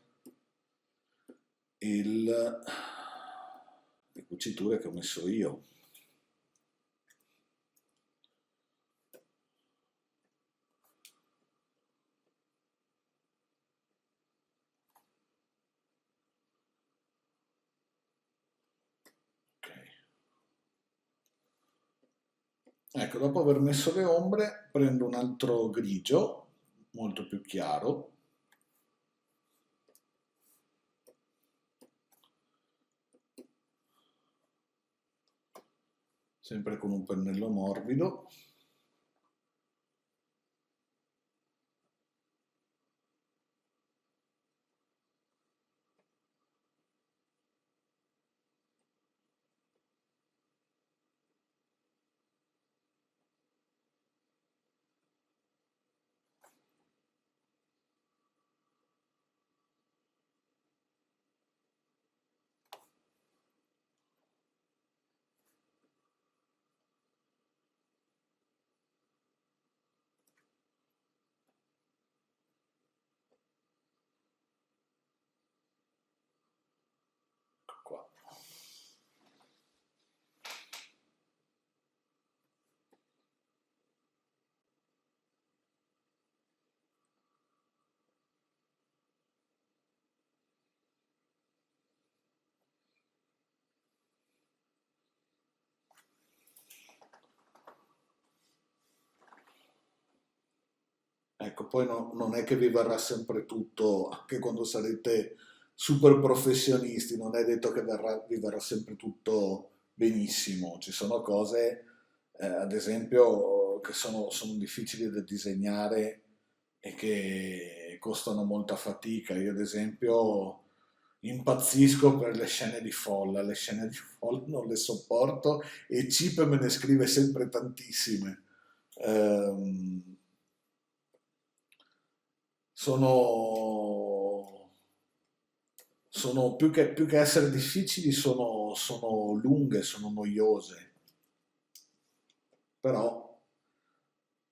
il, le cuciture che ho messo io. Ecco, dopo aver messo le ombre, prendo un altro grigio, molto più chiaro, sempre con un pennello morbido. Ecco qua. Ecco, poi non è che vi verrà sempre tutto, anche quando sarete super professionisti, non è detto che vi verrà sempre tutto benissimo. Ci sono cose, ad esempio, che sono difficili da disegnare e che costano molta fatica. Io, ad esempio, impazzisco per le scene di folla, le scene di folla non le sopporto e Chip me ne scrive sempre tantissime. Ehm, sono, sono più che essere difficili, sono lunghe, sono noiose, però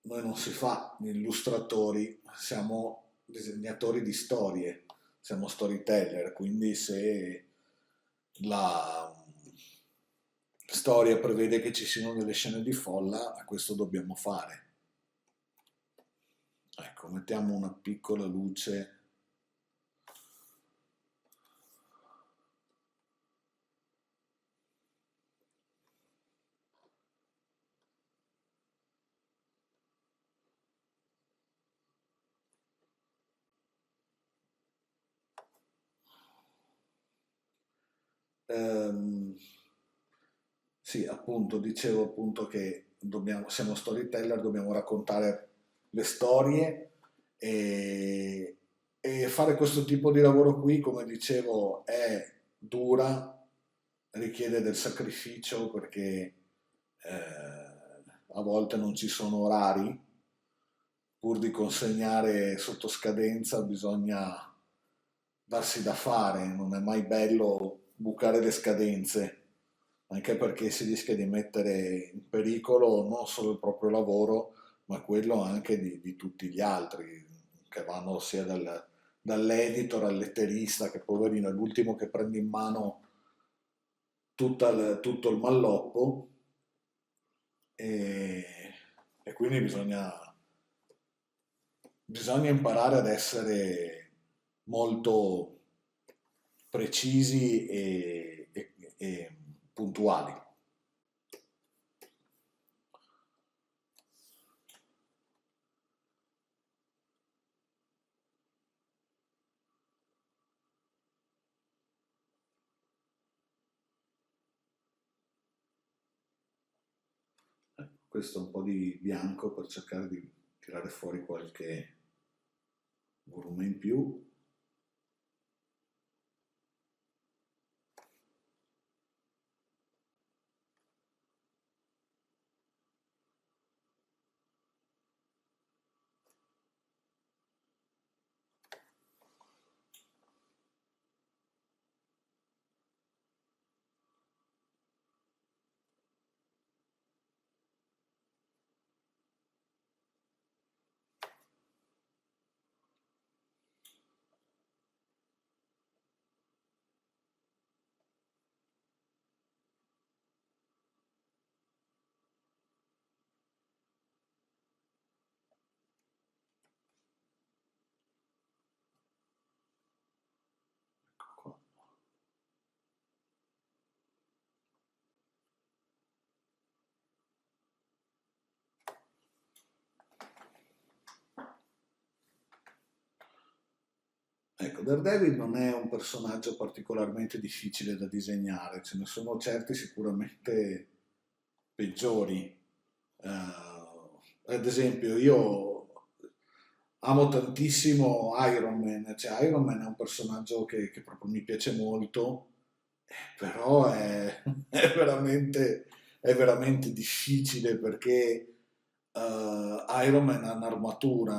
noi non si fa illustratori, siamo disegnatori di storie, siamo storyteller, quindi se la storia prevede che ci siano delle scene di folla, questo dobbiamo fare. Ecco, mettiamo una piccola luce. Ehm, sì, appunto, dicevo appunto che siamo storyteller, dobbiamo raccontare le storie e fare questo tipo di lavoro qui, come dicevo, è dura, richiede del sacrificio perché a volte non ci sono orari, pur di consegnare sotto scadenza bisogna darsi da fare, non è mai bello bucare le scadenze, anche perché si rischia di mettere in pericolo non solo il proprio lavoro, ma quello anche di tutti gli altri, che vanno sia dall'editor al letterista, che poverino è l'ultimo che prende in mano tutto il malloppo e, e quindi bisogna imparare ad essere molto precisi e puntuali. Questo è un po' di bianco per cercare di tirare fuori qualche volume in più. Ecco, Daredevil non è un personaggio particolarmente difficile da disegnare, ce ne sono certi sicuramente peggiori. Ad esempio, io amo tantissimo Iron Man, cioè Iron Man è un personaggio che proprio mi piace molto, però è veramente difficile perché Iron Man ha un'armatura,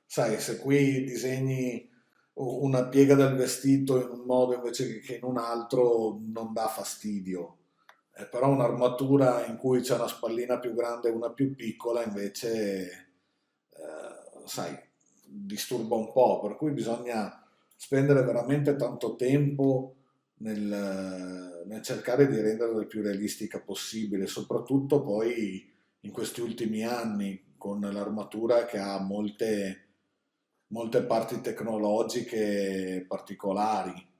sai, se qui disegni una piega del vestito in un modo invece che in un altro non dà fastidio. Però un'armatura in cui c'è una spallina più grande e una più piccola invece, sai, disturba un po', per cui bisogna spendere veramente tanto tempo nel cercare di renderla il più realistica possibile, soprattutto poi in questi ultimi anni con l'armatura che ha molte parti tecnologiche particolari.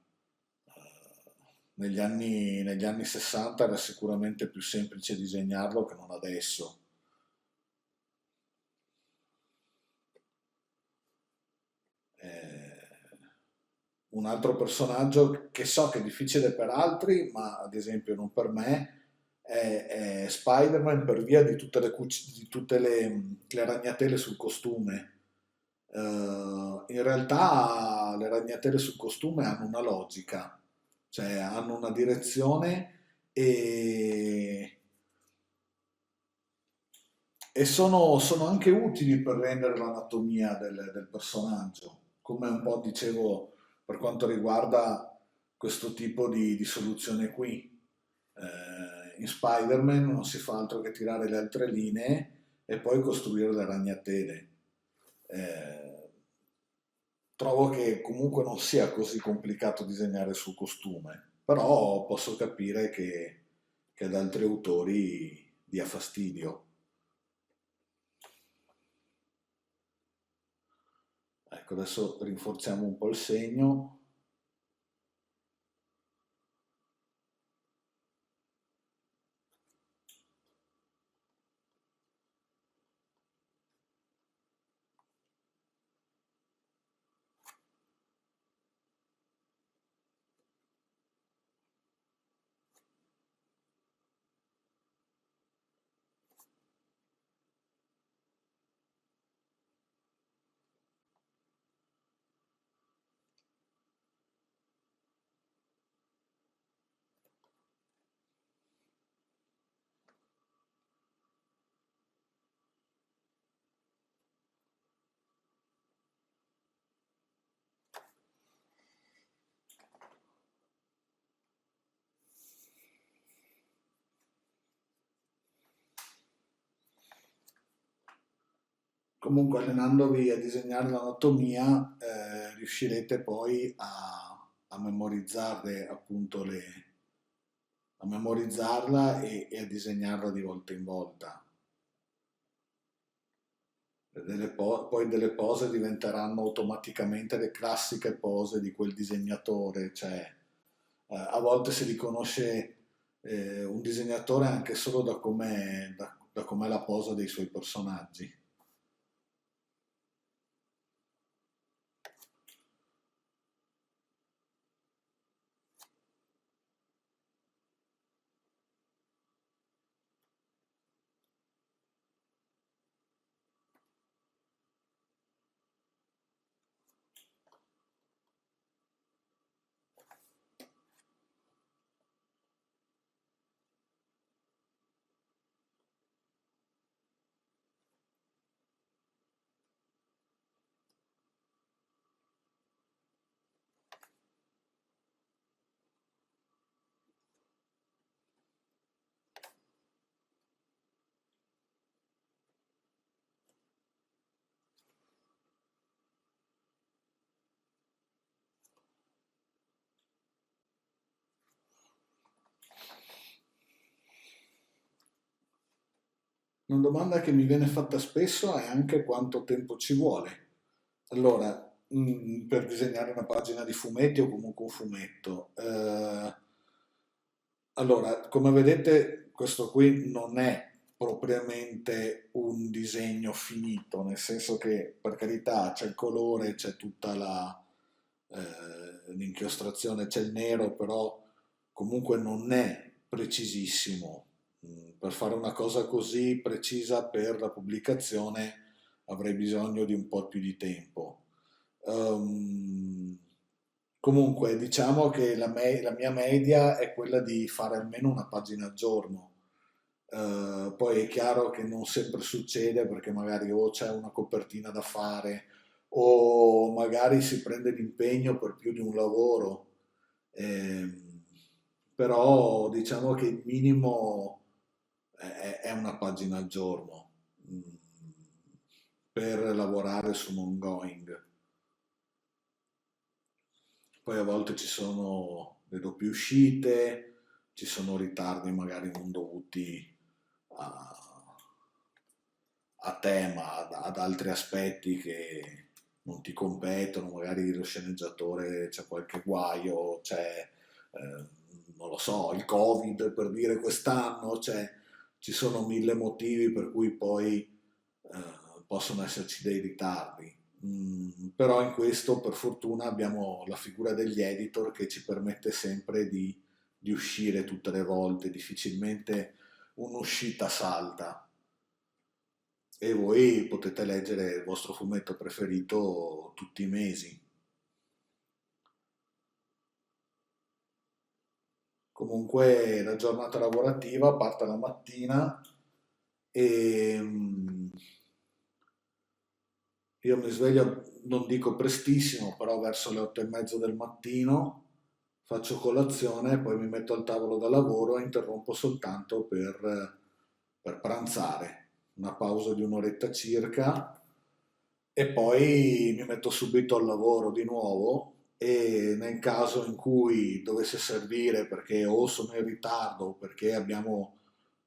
Negli anni 60 era sicuramente più semplice disegnarlo che non adesso. Eh, un altro personaggio che so che è difficile per altri, ma ad esempio non per me, è Spider-Man per via di tutte di tutte le ragnatele sul costume. In realtà le ragnatele sul costume hanno una logica, cioè hanno una direzione e, e sono anche utili per rendere l'anatomia del personaggio, come un po' dicevo per quanto riguarda questo tipo di soluzione qui. In Spider-Man non si fa altro che tirare le altre linee e poi costruire le ragnatele. Eh, Trovo che comunque non sia così complicato disegnare sul costume, però posso capire che ad altri autori dia fastidio. Ecco, adesso rinforziamo un po' il segno. Comunque allenandovi a disegnare l'anatomia, riuscirete poi a memorizzarle appunto a memorizzarla e a disegnarla di volta in volta. Poi delle pose diventeranno automaticamente le classiche pose di quel disegnatore, cioè a volte si riconosce un disegnatore anche solo da com'è la posa dei suoi personaggi. Una domanda che mi viene fatta spesso è anche quanto tempo ci vuole. Allora, per disegnare una pagina di fumetti o comunque un fumetto. Allora, come vedete, questo qui non è propriamente un disegno finito, nel senso che per carità c'è il colore, c'è tutta l'inchiostrazione, c'è il nero, però comunque non è precisissimo. Per fare una cosa così precisa per la pubblicazione avrei bisogno di un po' più di tempo. Ehm, Comunque, diciamo che la mia media è quella di fare almeno una pagina al giorno. Poi è chiaro che non sempre succede perché magari o c'è una copertina da fare o magari si prende l'impegno per più di un lavoro. Ehm, Però diciamo che il minimo è una pagina al giorno, mm, per lavorare su un ongoing. Poi a volte ci sono le doppie uscite, ci sono ritardi magari non dovuti a, a tema, ad altri aspetti che non ti competono, magari lo sceneggiatore c'è qualche guaio, c'è, non lo so, il Covid per dire quest'anno, ci sono mille motivi per cui poi possono esserci dei ritardi. Però in questo per fortuna abbiamo la figura degli editor che ci permette sempre di uscire tutte le volte, difficilmente un'uscita salta e voi potete leggere il vostro fumetto preferito tutti i mesi. Comunque la giornata lavorativa parte la mattina e io mi sveglio, non dico prestissimo, però verso le 8:30 del mattino, faccio colazione, poi mi metto al tavolo da lavoro e interrompo soltanto per pranzare, una pausa di un'oretta circa e poi mi metto subito al lavoro di nuovo e nel caso in cui dovesse servire perché o sono in ritardo o perché abbiamo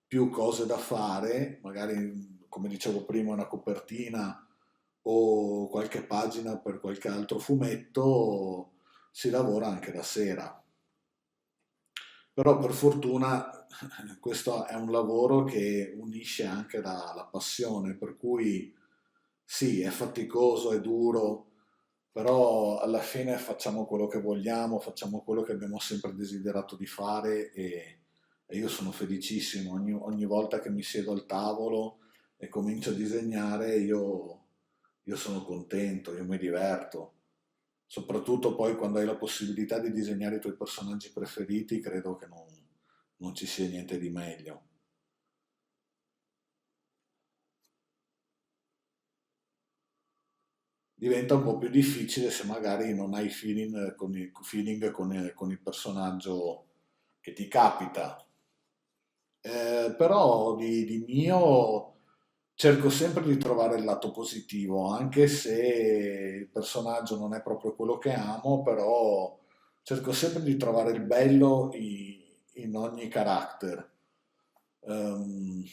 più cose da fare, magari come dicevo prima una copertina o qualche pagina per qualche altro fumetto, si lavora anche la sera. Però per fortuna questo è un lavoro che unisce anche la passione, per cui sì, è faticoso, è duro, però alla fine facciamo quello che vogliamo, facciamo quello che abbiamo sempre desiderato di fare e io sono felicissimo. Ogni volta che mi siedo al tavolo e comincio a disegnare, io sono contento, io mi diverto. Soprattutto poi quando hai la possibilità di disegnare i tuoi personaggi preferiti, credo che non ci sia niente di meglio. Diventa un po' più difficile se magari non hai feeling con il personaggio che ti capita. Però di mio cerco sempre di trovare il lato positivo, anche se il personaggio non è proprio quello che amo, però cerco sempre di trovare il bello in ogni carattere. Ehm,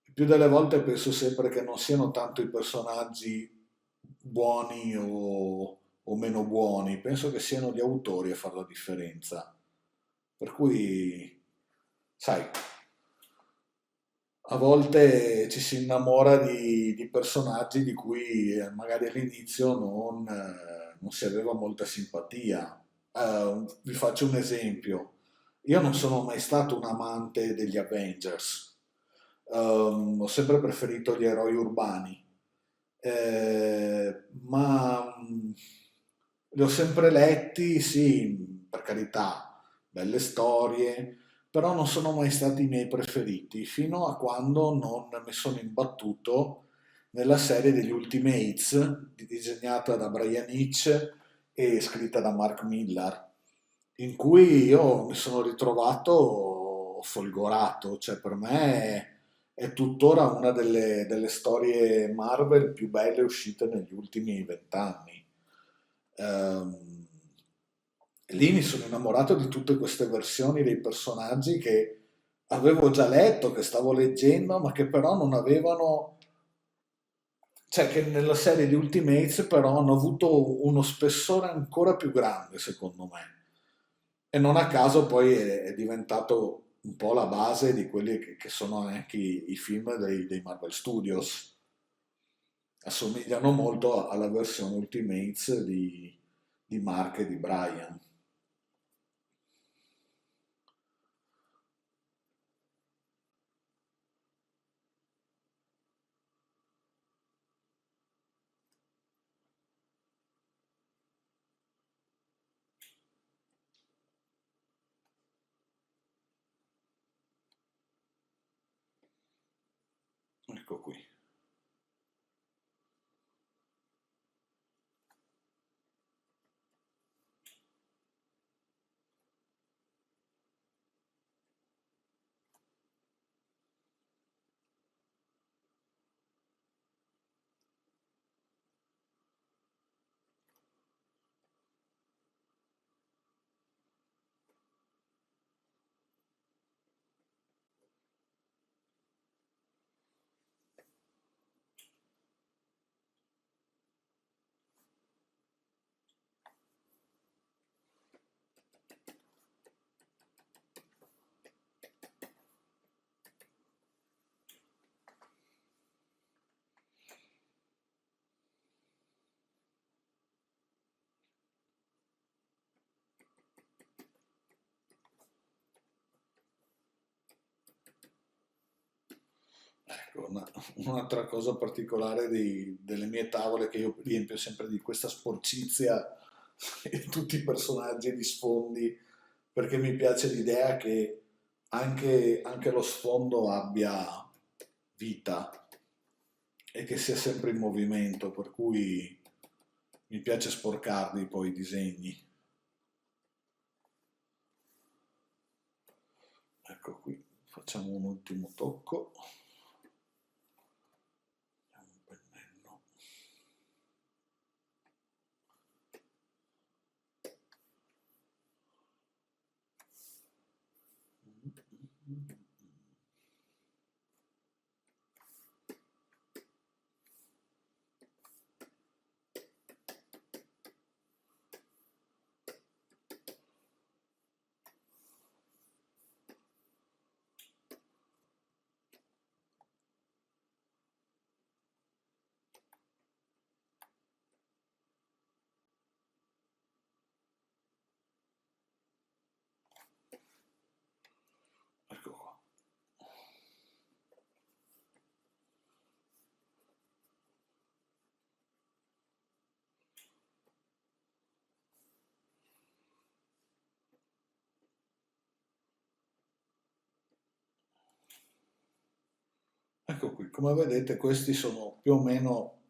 il più delle volte penso sempre che non siano tanto i personaggi buoni o meno buoni, penso che siano gli autori a fare la differenza. Per cui, sai, a volte ci si innamora di personaggi di cui magari all'inizio non si aveva molta simpatia. Vi faccio un esempio. Io non sono mai stato un amante degli Avengers. Ho sempre preferito gli eroi urbani. Ma li ho sempre letti, sì, per carità, belle storie, però non sono mai stati i miei preferiti, fino a quando non mi sono imbattuto nella serie degli Ultimates, disegnata da Brian Hitch e scritta da Mark Millar, in cui io mi sono ritrovato folgorato, cioè per me è tuttora una delle storie Marvel più belle uscite negli ultimi 20 anni. Ehm, Lì mi sono innamorato di tutte queste versioni dei personaggi che avevo già letto, che stavo leggendo, ma che però non avevano, cioè che nella serie di Ultimates però hanno avuto uno spessore ancora più grande, secondo me. E non a caso poi è diventato un po' la base di quelli che sono anche i film dei Marvel Studios. Assomigliano molto alla versione Ultimates di Mark e di Brian. Ecco qui. Ecco, un'altra cosa particolare delle mie tavole che io riempio sempre di questa sporcizia e tutti i personaggi di sfondi, perché mi piace l'idea che anche lo sfondo abbia vita e che sia sempre in movimento, per cui mi piace sporcarli poi i disegni. Ecco qui, facciamo un ultimo tocco. Un pennello. Ecco qua. Ecco qui, come vedete questi sono più o meno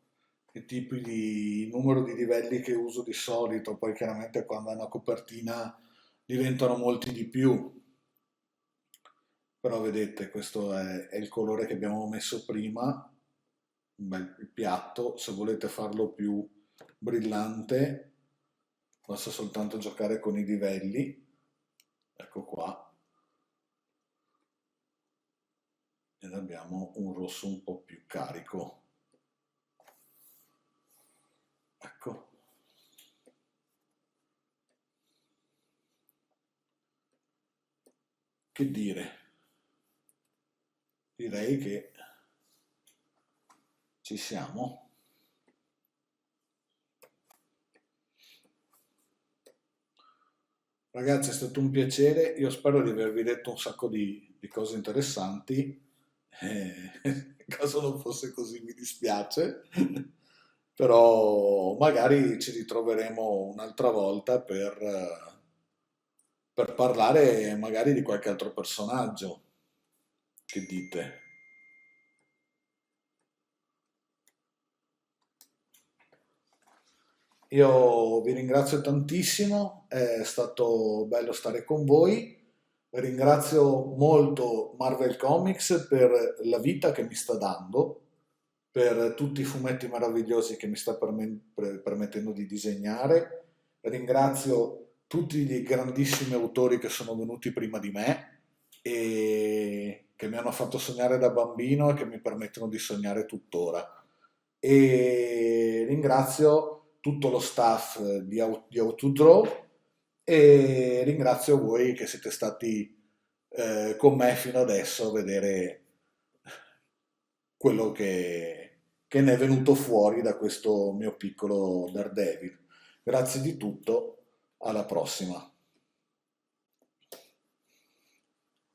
i tipi di numero di livelli che uso di solito, poi chiaramente quando è una copertina diventano molti di più, però vedete questo è il colore che abbiamo messo prima, un bel piatto, se volete farlo più brillante basta soltanto giocare con i livelli, ecco qua, ed abbiamo un rosso un po' più carico, ecco. Che dire? Direi che ci siamo. Ragazzi, è stato un piacere. Io spero di avervi detto un sacco di cose interessanti. In caso non fosse così, mi dispiace. Però magari ci ritroveremo un'altra volta per parlare magari di qualche altro personaggio. Che dite? Io vi ringrazio tantissimo, è stato bello stare con voi. Ringrazio molto Marvel Comics per la vita che mi sta dando, per tutti i fumetti meravigliosi che mi sta permettendo di disegnare. Ringrazio tutti i grandissimi autori che sono venuti prima di me e che mi hanno fatto sognare da bambino e che mi permettono di sognare tuttora. E ringrazio tutto lo staff di How to Draw e ringrazio voi che siete stati con me fino adesso a vedere quello che ne è venuto fuori da questo mio piccolo Daredevil. Grazie di tutto, alla prossima.